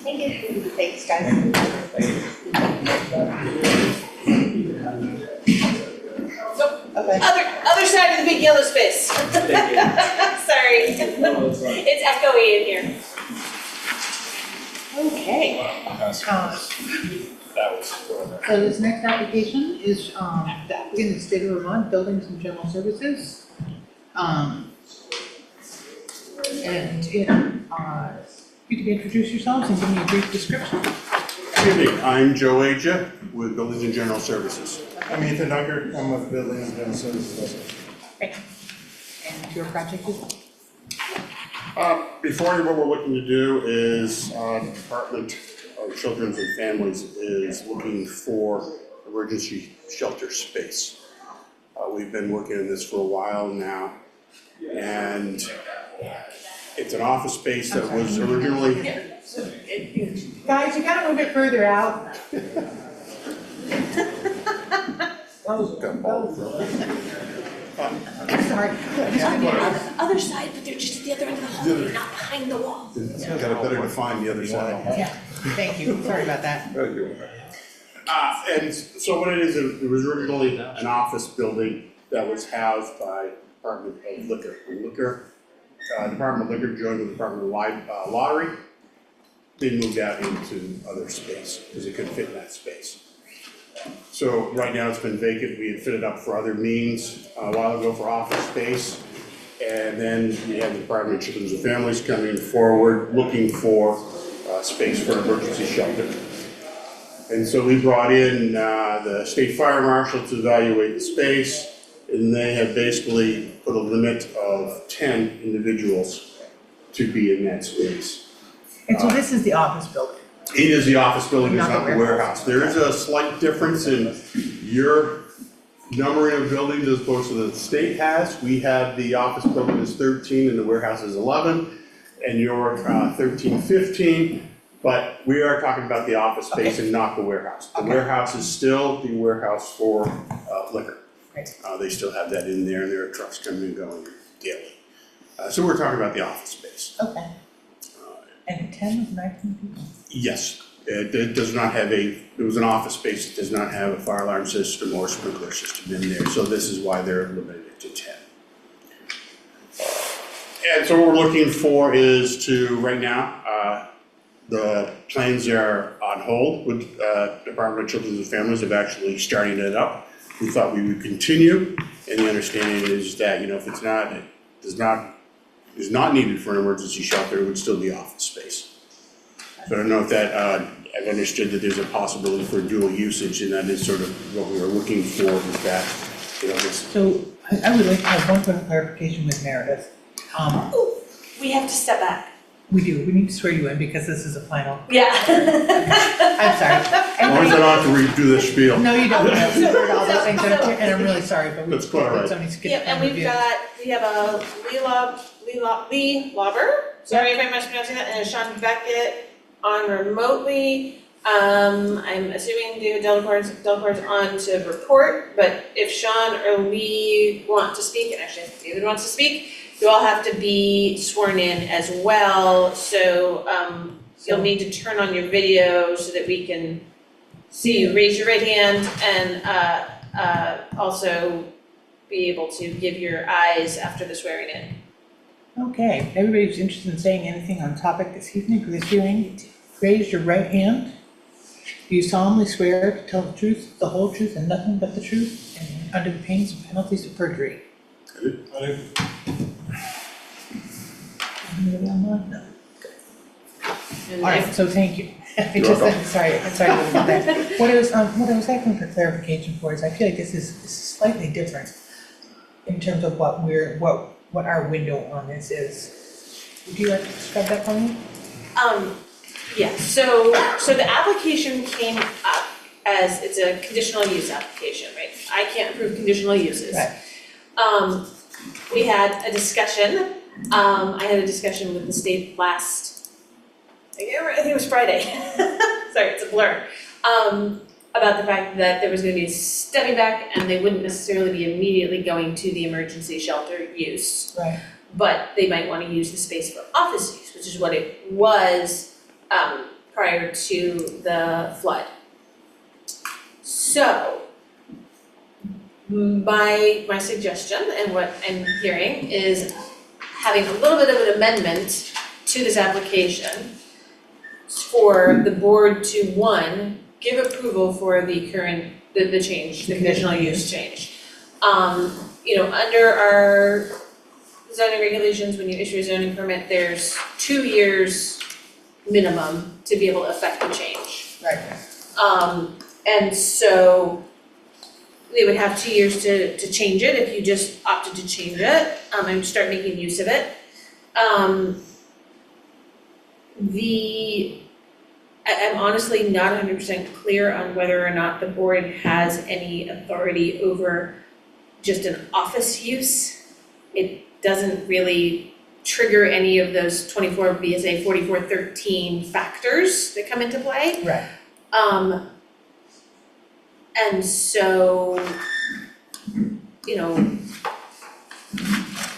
Thank you. Thanks, guys. Other side of the big yellow space. Sorry. It's echoey in here. Okay. So this next application is, the applicant is State of Vermont Buildings and General Services. You can introduce yourselves and give me a brief description. Good evening, I'm Joe Aja with Buildings and General Services. I'm Ethan Dunker, I'm with Buildings and General Services. Great. And your project is? Before you, what we're looking to do is, the Department of Children's and Families is looking for emergency shelter space. We've been working on this for a while now, and it's an office space that was originally. Guys, you gotta move it further out. Sorry. The other side, but they're just at the other end of the hall, they're not behind the wall. Got to better define the other side. Yeah, thank you, sorry about that. And so what it is, it was originally an office building that was housed by Department of Liquor. Department of Liquor joined with the Department of Lottery. They moved out into other space because it couldn't fit in that space. So right now it's been vacant. We had fitted up for other means a while ago for office space. And then we had the Department of Children's and Families coming forward looking for space for emergency shelter. And so we brought in the state fire marshal to evaluate the space, and they have basically put a limit of 10 individuals to be in that space. And so this is the office building? It is the office building, it's not the warehouse. There is a slight difference in your numbering of buildings as opposed to the state has. We have the office building is 13 and the warehouse is 11, and you're 13, 15. But we are talking about the office space and not the warehouse. The warehouse is still the warehouse for liquor. They still have that in there, and there are trucks coming and going daily. So we're talking about the office space. Okay. And 10 of 19 people? Yes, it does not have it was an office space, it does not have a fire alarm system or sprinkler system in there, so this is why they're limited to 10. And so what we're looking for is to, right now, the plans are on hold with Department of Children's and Families of actually starting it up. We thought we would continue, and the understanding is that, if it's not, is not needed for an emergency shelter, it would still be office space. So I don't know if that, I've understood that there's a possibility for dual usage, and that is sort of what we were looking for with that. So I would like to have one point of clarification with Meredith. We have to step back. We do, we need to swear you in because this is a final. Yeah. I'm sorry. As long as I don't have to redo this spiel. No, you don't, have to heard all those things, and I'm really sorry, but we. That's quite all right. it's only skip Yep, and review. we have a Lee Lauber, sorry if I'm mispronouncing that, and a Sean Beckett on remotely. I'm assuming David Delacour's on to report, but if Sean or Lee want to speak, and actually if David wants to speak, you all have to be sworn in as well, so you'll need to turn on your video so that we can see you raise your right hand and also be able to give your ayes after the swearing in. Okay, everybody who's interested in saying anything on topic this evening for this hearing, raise your right hand. Do you solemnly swear to tell the truth, the whole truth, and nothing but the truth, and under the pains and penalties of perjury? I do. Anybody online? No. And All right, so thank you. I'm sorry about that. What I was asking for clarification for is I feel like this is slightly different in terms of what our window on this is. Would you like to describe that for me? Yeah, so the application came up as, it's a conditional use application, right? I can't approve conditional uses. Right. We had a discussion, I had a discussion with the state last, I think it was Friday, sorry, it's a blur, about the fact that there was gonna be a stepping back and they wouldn't necessarily be immediately going to the emergency shelter use. Right. But they might wanna use the space for office use, which is what it was prior to the flood. So, my suggestion and what I'm hearing is having a little bit of an amendment to this application for the board to, one, give approval for the current, the change, the conditional use change. Under our zoning regulations, when you issue a zoning permit, there's 2 years minimum to be able to affect the change. Right. And so they would have 2 years to change it if you just opted to change it, and start making use of it. I'm honestly not 100% clear on whether or not the board has any authority over just an office use. It doesn't really trigger any of those 24 VSA 4413 factors that come into play. Right. And so,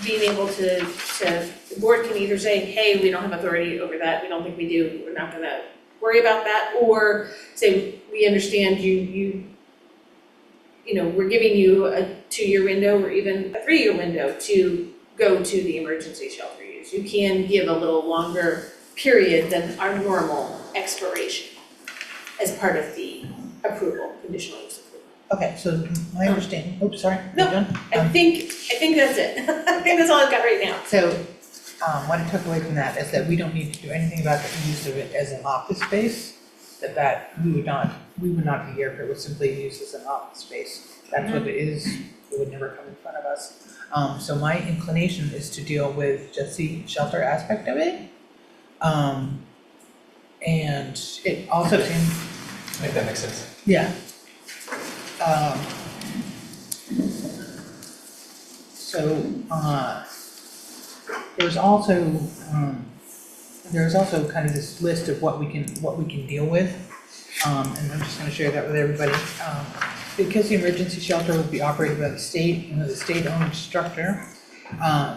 being able to, the board can either say, hey, we don't have authority over that, we don't think we do, we're not gonna worry about that, or say, we understand we're giving you a 2-year window or even a 3-year window to go to the emergency shelter use. You can give a little longer period than our normal expiration as part of the approval, conditional use approval. Okay, so my understanding, oops, sorry. No, you done? I think that's it. I think that's all I've got right now. So, what I took away from that is that we don't need to do anything about the use of it as an office space, that we would not be here if it was simply used as an office space. That's what it is, it would never come in front of us. So my inclination is to deal with just the shelter aspect of it. And it also seems. I think that makes sense. Yeah. There's also kind of this list of what we can deal with, and I'm just gonna share that with everybody. Because the emergency shelter will be operated by the state, the state-owned structure,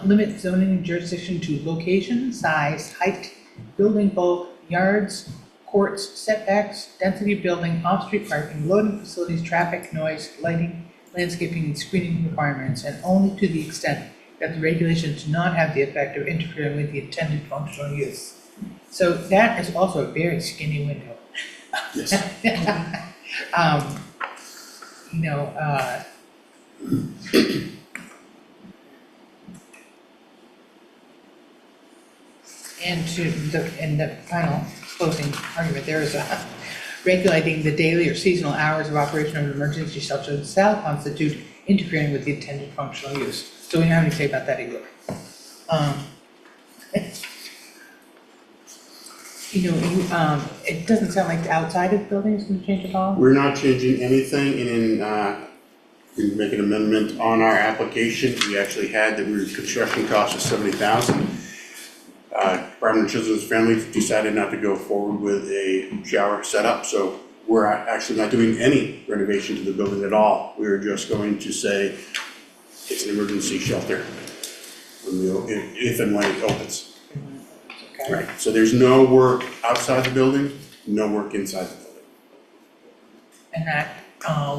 limit zoning jurisdiction to location, size, height, building bulk, yards, courts, setbacks, density of building, off-street parking, loading facilities, traffic, noise, lighting, landscaping, and screening requirements, and only to the extent that the regulations do not have the effect of interfering with the intended functional use. So that is also a very skinny window. Yes. And the final closing argument there is regulating the daily or seasonal hours of operation of an emergency shelter shall constitute interfering with the intended functional use. So we don't have anything to say about that either. It doesn't sound like the outside of the building is gonna change at all? We're not changing anything, and we make an amendment on our application. We actually had the construction cost of $70,000. Department of Children's Families decided not to go forward with a shower setup, so we're actually not doing any renovation to the building at all. We're just going to say it's an emergency shelter if and when it opens. Okay. Right, so there's no work outside the building, no work inside the building. And that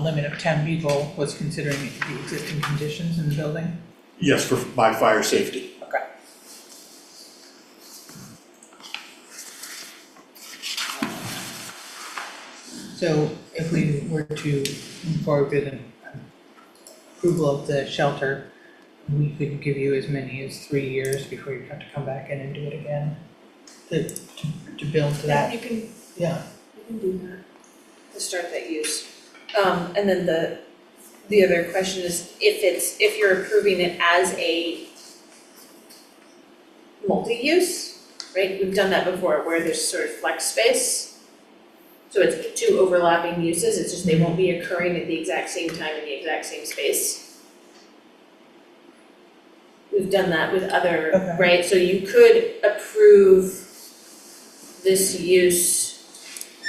limit of 10 people was considering the existing conditions in the building? Yes, by fire safety. Okay. So if we were to move forward with an approval of the shelter, we could give you as many as 3 years before you have to come back in and do it again to build to that. You can, Yeah. you can do that, to start that use. And then the other question is, if you're approving it as a multi-use, right? We've done that before, where there's sort of flex space. So it's two overlapping uses, it's just they won't be occurring at the exact same time in the exact same space. We've done that with other, Okay. right? So you could approve this use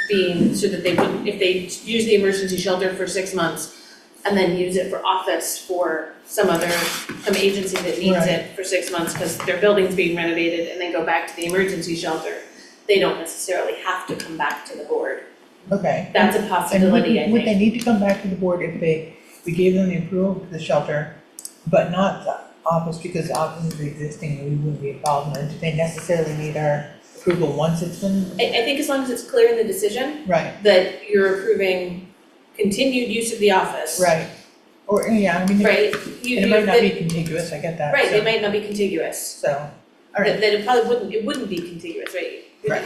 being, so that they wouldn't, if they use the emergency shelter for 6 months and then use it for office for some agency that needs Right. it for 6 months because their building's being renovated and then go back to the emergency shelter, they don't necessarily have to come back to the board. Okay. That's a possibility, I And would they think. need to come back to the board if we gave them the approval to the shelter, but not the office, because the office is existing and we wouldn't be involved in it? Do they necessarily need our approval once it's been? I think as long as it's clear in the decision Right, that you're approving continued use of the office. right. Or, yeah, I mean, Right? and it might not be contiguous, I get that. Right, so- they might not be contiguous. So, all right, That it probably wouldn't be contiguous, right? Right.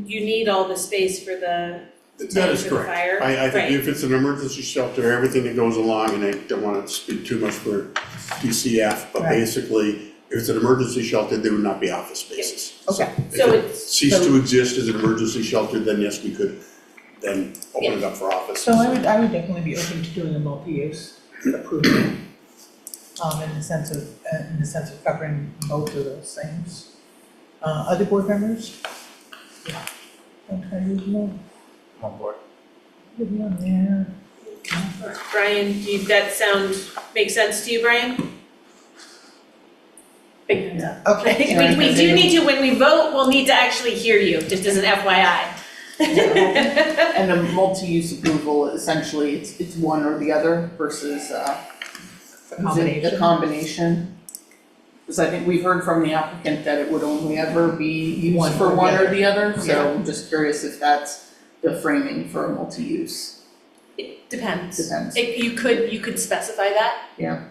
You need all the space for the That is for the correct. fire. I think Right. if it's an emergency shelter, everything that goes along, and I don't wanna speak too much for DCF, but Right. basically, if it's an emergency shelter, there would not be office spaces. okay. So If it it's, ceased to exist as an emergency shelter, then yes, we could then open it up for office. So I would definitely be open to doing a multi-use approval, in the sense of covering both of those things. Other board members? Okay, On board. yeah. Brian, that sound make sense to you, Brian? Big hands up. Okay. We do need to, when we vote, we'll need to actually hear you, just as an FYI. And a multi-use approval, essentially, it's one or the other versus, Combination. a combination. Because I think we've heard from the applicant that it would only ever be used One for or the one or other. the other, so Yeah. I'm just curious if that's the framing for a multi-use. It depends. Depends. You could specify that. Yeah.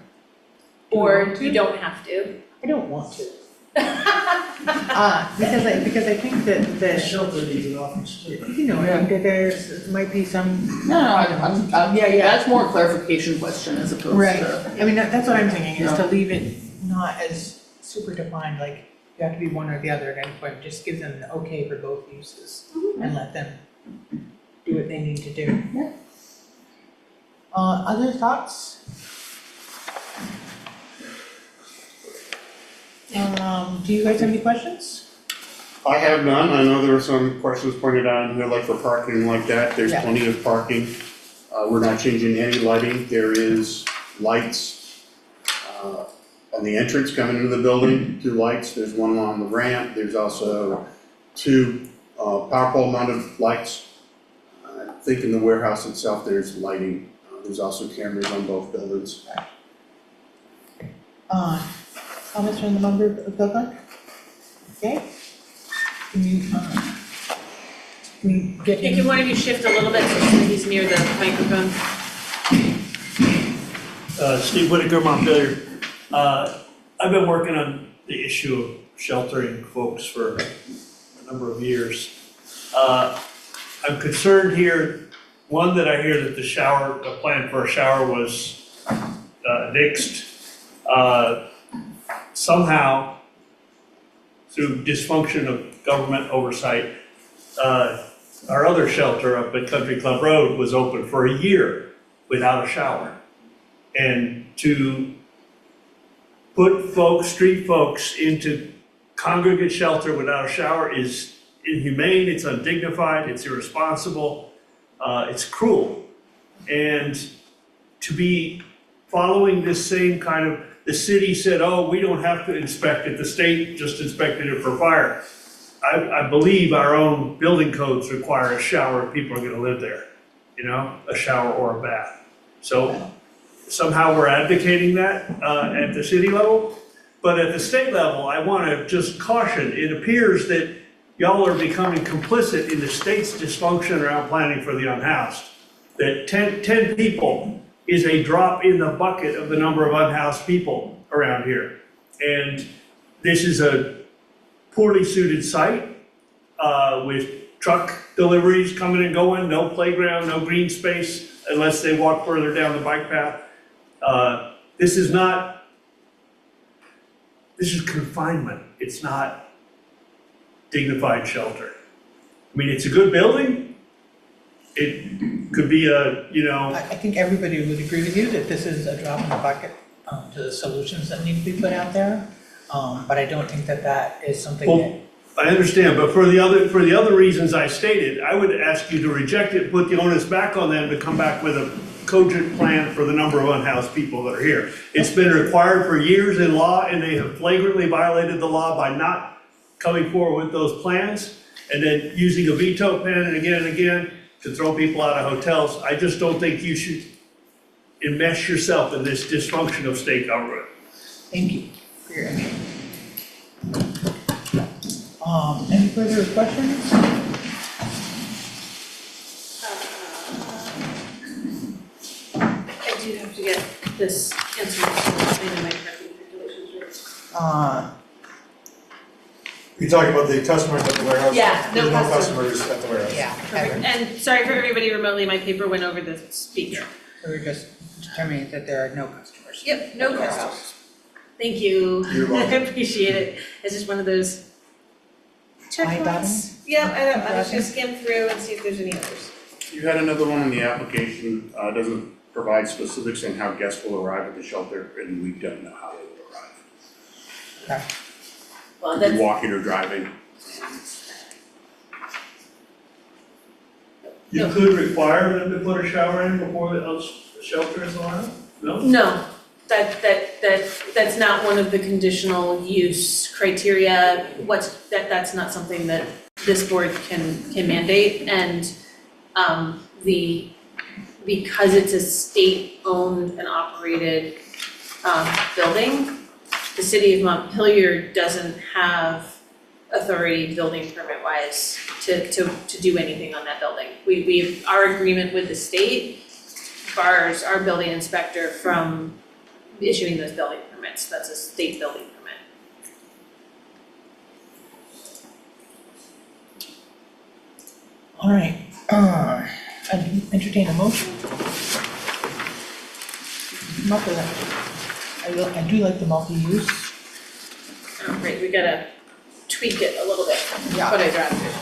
Or you don't have to. I don't want to. Because I think that Shelter needs an office too. I think that there might be some. No, I'm, Yeah, yeah. that's more a clarification question as opposed to. Right, I mean, that's what I'm thinking, is to Yeah. leave it not as super defined, like you have to be one or the other at any point, just give them the okay for both uses and let them do what they need to do. Yeah. Other thoughts? Do you guys have any questions? I have none. I know there were some questions pointed out in here, like for parking like that. There's Yeah. plenty of parking. We're not changing any lighting. There is lights on the entrance coming into the building, 2 lights. There's one on the ramp. There's also 2 power pole mounted lights. I think in the warehouse itself, there's lighting. There's also cameras on both buildings. Comments from the member of the public? Okay. Can you get Hey, can one of you shift a little bit so he's near the microphone? Steve Whitaker, Montpelier. I've been working on the issue of sheltering folks for a number of years. I'm concerned here, one, that I hear that the plan for a shower was nixed. Somehow, through dysfunction of government oversight, our other shelter up at Country Club Road was open for a year without a shower. And to put folks, street folks, into congregate shelter without a shower is inhumane, it's undignified, it's irresponsible, it's cruel. And to be following this same kind of, the city said, oh, we don't have to inspect it, the state just inspected it for fire. I believe our own building codes require a shower if people are gonna live there, you know, a shower or a bath. So somehow we're advocating that at the city level, but at the state level, I wanna just caution, it appears that y'all are becoming complicit in the state's dysfunction around planning for the unhoused. That 10 people is a drop in the bucket of the number of unhoused people around here. And this is a poorly suited site with truck deliveries coming and going, no playground, no green space unless they walk further down the bike path. This is confinement. It's not dignified shelter. I mean, it's a good building. It could be a, you know. I think everybody would agree with you that this is a drop in the bucket to the solutions that need to be put out there. But I don't think that that is something that. I understand, but for the other reasons I stated, I would ask you to reject it, put the onus back on them to come back with a cogent plan for the number of unhoused people that are here. It's been required for years in law, and they have flagrantly violated the law by not coming forward with those plans, and then using a veto pen and again to throw people out of hotels. I just don't think you should enmesh yourself in this dysfunction of state government. Thank you for your input. Any further questions? I do have to get this answer, I know my parking regulations, right? You talking about the customers at the warehouse? Yeah, no There's no customers. customers at the warehouse. Yeah. Perfect. And sorry for everybody remotely, my paper went over the speaker. We're just determining that there are no customers. Yep, no customers. Thank you. You're welcome. I appreciate it. It's just one of those checkpoints. Yep, I was just skim through and see if there's any others. You had another one in the application, doesn't provide specifics on how guests will arrive at the shelter, and we don't know how they will arrive. Okay. Well, Could be that's, walking or driving. You could require them to put a shower in before the shelter is allowed? No? no, that's not one of the conditional use criteria. That's not something that this board can mandate, and because it's a state-owned and operated building, the city of Montpelier doesn't have authority building permit wise to do anything on that building. Our agreement with the state bars our building inspector from issuing those building permits. That's a state building permit. All right, I'd entertain a motion. Come up with that. I do like the multi-use. Oh, great, we gotta tweak it a little bit, Yeah. what I drafted.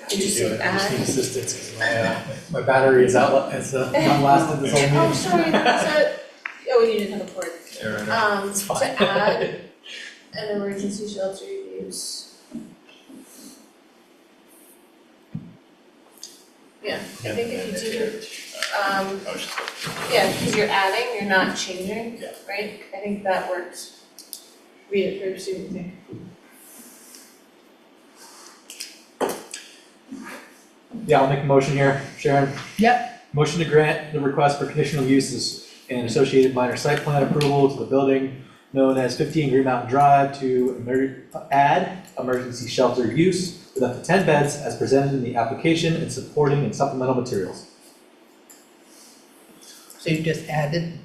Did you say I just need add? assistance, 'cause my battery is out, it's not lasted this whole meeting. Oh, sorry, that's you didn't have a cord. Yeah, right. It's fine. To add an emergency shelter use. Yeah, I think if you do, yeah, because you're adding, you're not changing, right? I think that works. Read it through, see what you think. Yeah, I'll make a motion here, Sharon. Yep. Motion to grant the request for conditional uses and associated minor site plan approval to the building known as 15 Green Mountain Drive to add emergency shelter use with up to 10 beds as presented in the application and supporting and supplemental materials. So you just added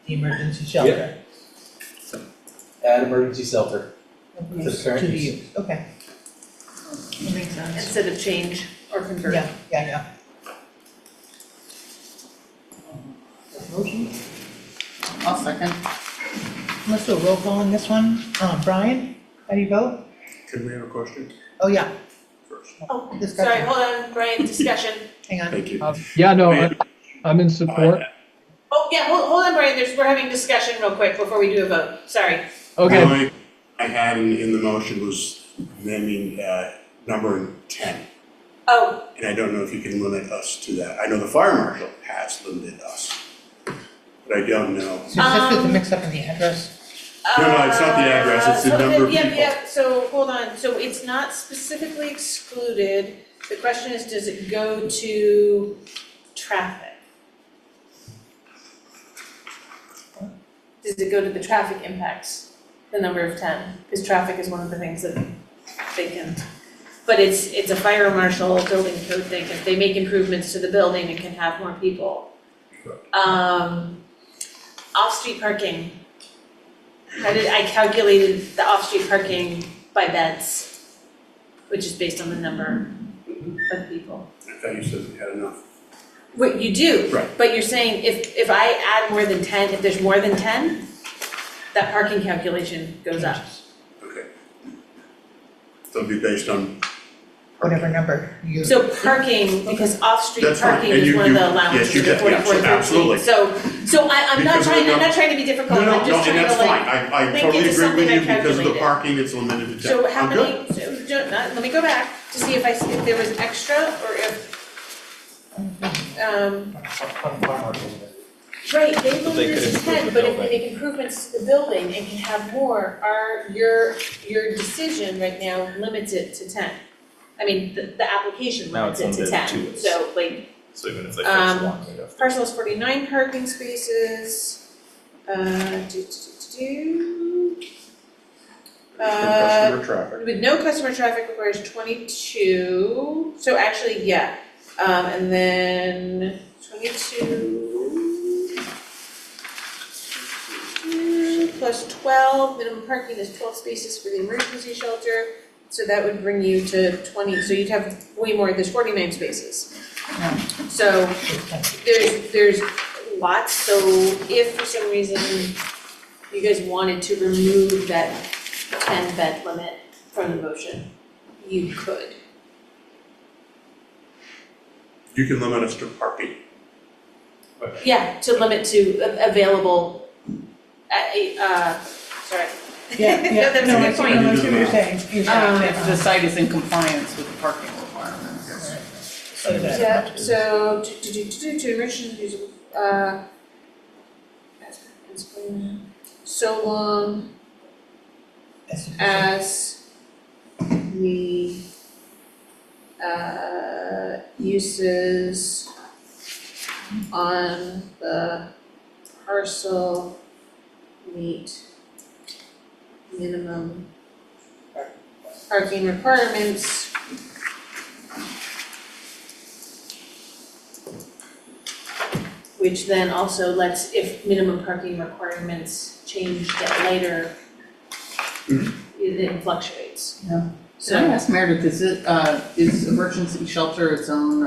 the emergency shelter? add emergency shelter. To the current To the use. use, okay. That makes sense. Instead of change or convert. Yeah. Motion? I'll second. Let's do a roll call on this one. Brian, how do you vote? Can we have a question Oh, yeah. first? Oh, sorry, Discussion. hold on, Brian, discussion. Hang on. Thank you. Yeah, no, I'm in support. Oh, yeah, hold on, Brian, we're having discussion real quick before we do a vote, sorry. Okay, The only I had in the motion was amending number 10. Oh, And I don't know if you can limit us to that. I know the fire marshal has limited us, but I don't know. So is this with the mix up in the address? No, it's not the address, it's the so number of people. Yeah, so hold on, so it's not specifically excluded, the question is, does it go to traffic? Does it go to the traffic impacts, the number of 10? Because traffic is one of the things that they can, but it's a fire marshal building code thing, if they make improvements to the building, it can have more people. Off-street parking. I calculated the off-street parking by beds, which is based on the number of people. I thought you said we had enough. What you do, Right. but you're saying if I add more than 10, if there's more than 10, that parking calculation goes up. Okay. So it'll be based on. Whatever number you. So parking, because off-street That's fine. parking And is you- one of the you- allowances yes, you of the did. Yeah, 44 to 13. absolutely. So I'm not Because of the I'm not trying to be difficult, No, I'm just and trying to that's fine. like, I make totally it agree something with I you because of the calculated. parking, it's limited to 10. So how I'm good. many, let me go back to see if there was extra or if, right, they But they limited could it to improve 10, the but if they building. make improvements to the building and can have more, your decision right now limits it to 10. I mean, the application Now limits it's it to limited 10, to it. so like, So even if they fix Um, one, they'd have to. parcel is 49 parking spaces, Customer traffic. with no customer traffic requires 22, so actually, yeah, and then 22 plus 12, minimum parking is 12 spaces for the emergency shelter, so that would bring you to 20, so you'd have way more, there's 49 spaces. So there's lots, so if for some reason you guys wanted to remove that 10 bed limit from the motion, you could. You can limit us to parking. Yeah, to limit to available, sorry. Yeah, That was a good point. No, I see what you're saying. If the site is in compliance with the parking requirements. So that- Yeah, so to enrich use so long as the uses on the parcel meet minimum parking requirements. Which then also lets, if minimum parking requirements change, get later, it fluctuates. Yeah. So. Can I ask Meredith, is emergency shelter its own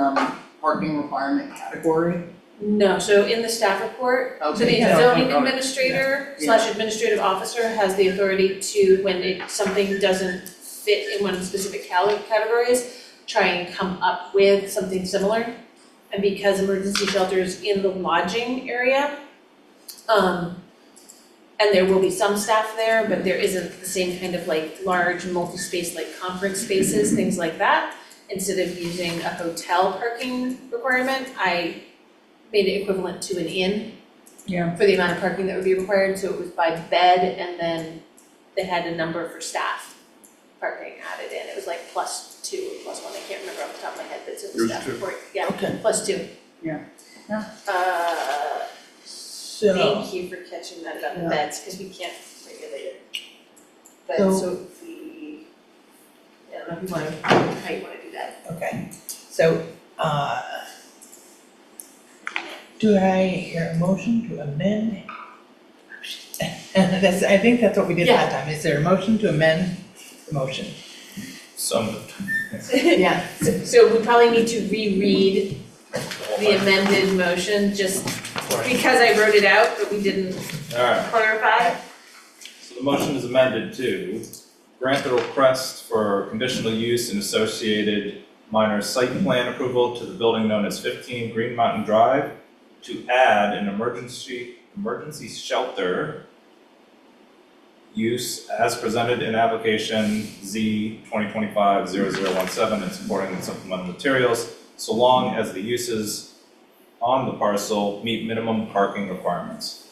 parking requirement category? No, so in the staff report, so the Okay, yeah, zoning okay, got it. administrator Yeah. / administrative officer has the authority to, when something doesn't fit in one of the specific categories, try and come up with something similar. And because emergency shelter is in the lodging area, and there will be some staff there, but there isn't the same kind of like large multi-space like conference spaces, things like that. Instead of using a hotel parking requirement, I made it equivalent to an inn. Yeah. For the amount of parking that would be required, so it was by bed and then they had a number for staff parking added in, it was like +2 or +1, I can't remember off the top of my head, but it's in It the was staff 2. report, yeah, Okay. +2. Yeah. So, Thank you for catching that about the Yeah. beds, cause we can't regulate it. But So- so we, I don't know if you wanna, how you wanna do that. okay, so, do I hear a motion to amend That's, I think that's what we did Yeah. last time. Is there a motion to amend the motion? So moved. Yeah. So we probably need to reread the amended motion, just because I wrote it out, but we didn't All right. clarify. So the motion is amended to grant the request for conditional use and associated minor site plan approval to the building known as 15 Green Mountain Drive to add an emergency shelter use as presented in application Z 2025-0017 and supporting and supplemental materials, so long as the uses on the parcel meet minimum parking requirements.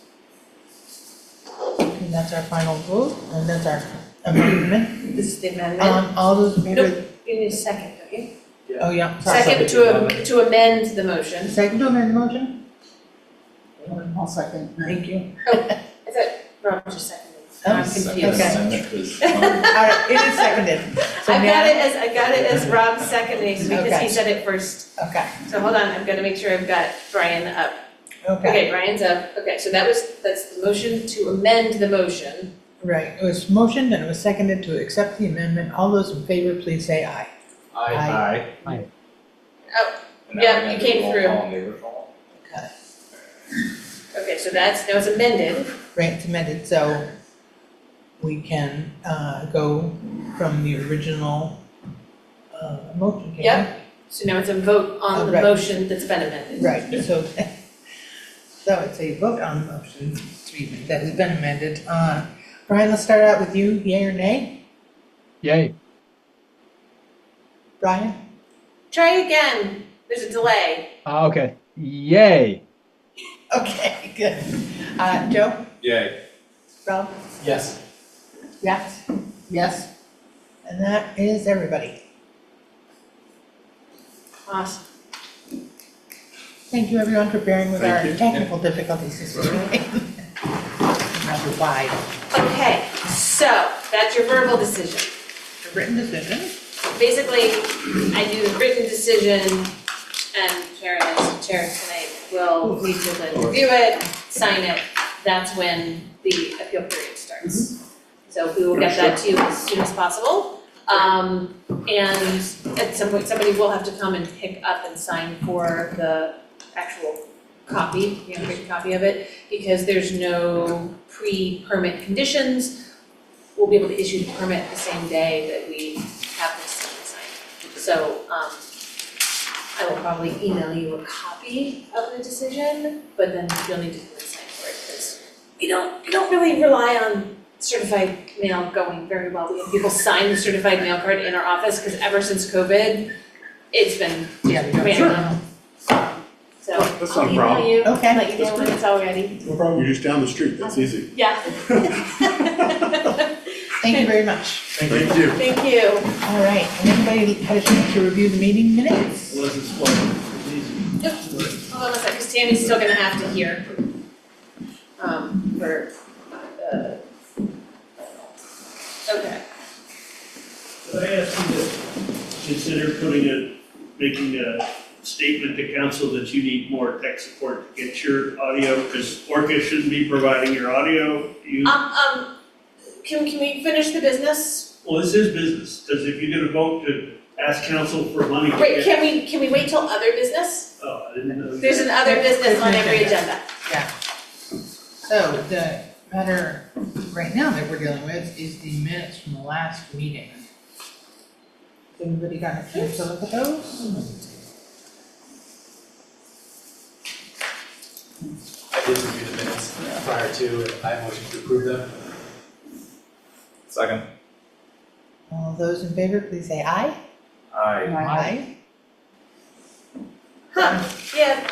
And that's our final vote, and that's our amendment. This is the amendment. All those in favor? Nope, you need a second, don't you? Oh, yeah. sorry. Second to amend the motion. Second to amend the motion? I'll second. Thank you. I thought Rob just seconded. I'm confused. Okay. All right, it is seconded. So I've now- got it as Rob seconding because Okay. he said it first. Okay, So hold on, I've got to make sure I've got Brian up. okay, Okay, Brian's up. Okay, so that's the motion to amend the motion. right. It was motioned and it was seconded to accept the amendment. All those in favor, please say aye. Aye. Oh, And now yeah, we're gonna it do came roll through. call and neighbor call. Okay, so now it's amended. Right, it's amended, so we can go from the original motion. can we? Yep. So now it's a vote on the Right. motion that's been amended. Right, so it's a vote on the motion that has been amended. Brian, let's start out with you, yay or nay? Yay. Brian? Try again. There's a delay. Okay. Yay. Okay, good. Joe? Yay. Rob? Yes. Yes? Yes? And that is everybody. Awesome. Thank you, everyone, for bearing with our Thank you. technical difficulties this evening. Number 5, Okay, so that's your verbal decision. the written decision. Basically, I do the written decision and Karen as chair tonight will need to then review it, sign it. That's when the appeal period starts. So we will get that to you as soon as possible. And at some point, somebody will have to come and pick up and sign for the actual copy, the handwritten copy of it, because there's no pre-permit conditions. We'll be able to issue the permit the same day that we have this signed. So, I will probably email you a copy of the decision, but then you'll need to come and sign for it, because we don't really rely on certified mail going very well. We have people sign the certified mail card in our office, because ever since COVID, it's been random. So That's not I'll a email problem. you, Okay. let you know when it's all ready. No problem, you're just down the street, that's easy. Yeah. Thank you very much. Thank you. Thank you. All right, and everybody had a chance to review the meeting minutes? Was explained. Yep. Hold on a second, because Tammy's still gonna have to hear. For, okay. Could I ask you to consider making a statement to council that you need more tech support to get your audio, because ORCA shouldn't be providing your audio, Can we finish the business? well, this is business, because if you're gonna vote to ask council for money to Wait, get. can we wait till other business? Oh, I didn't know. There's an other business on every agenda. Yeah. So the matter right now that we're dealing with is the minutes from the last meeting. Has everybody got a chance to look at those? I did review the minutes prior to, and I motion to approve them. Second. All those in favor, please say aye. Aye. Aye. Huh, yeah,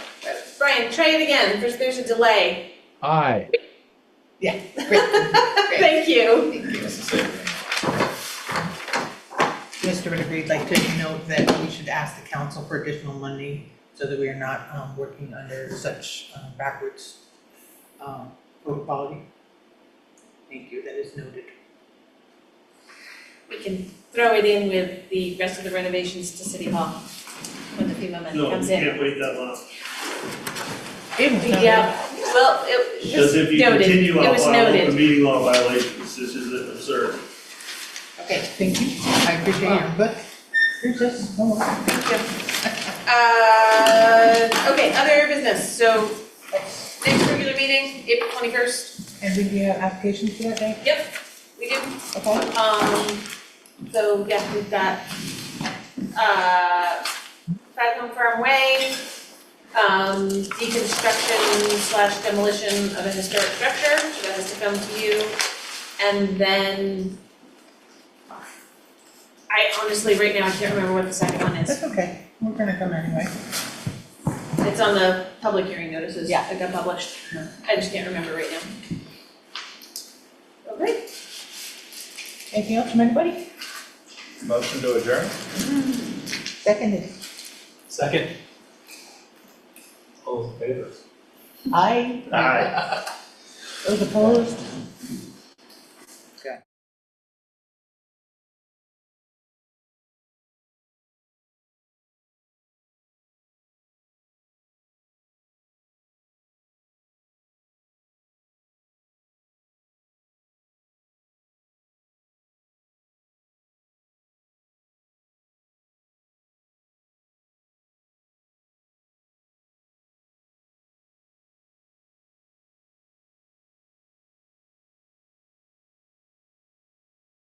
Brian, try it again, there's a delay. Aye. Yeah, great. Thank you. Mr. Whitaker, you'd like to note that we should ask the council for additional money so that we are not working under such backwards code quality. Thank you, that is noted. We can throw it in with the rest of the renovations to City Hall when the FEMA money No, comes you in. can't wait that long. It was noted. Yeah, Well, it Because was if you noted, continue it on was open noted. meeting law violations, this is absurd. Okay, thank you. I appreciate your input. Here's this. Oh, Okay, other business, so next regular meeting, April 21st. and did you have applications for that day? Yep, we do. Okay. So yeah, we've got, 5 Home Farm Way, deconstruction / demolition of a historic structure, so that has to come to you. And then, I honestly, right now, I can't remember what the second one is. That's okay. We're gonna come anyway. It's on the public hearing notices Yeah. that got published. I just can't remember right now. Okay. Anything else from anybody? Motion to adjourn? Seconded. Second. All those in favor? Aye. Aye. Those opposed?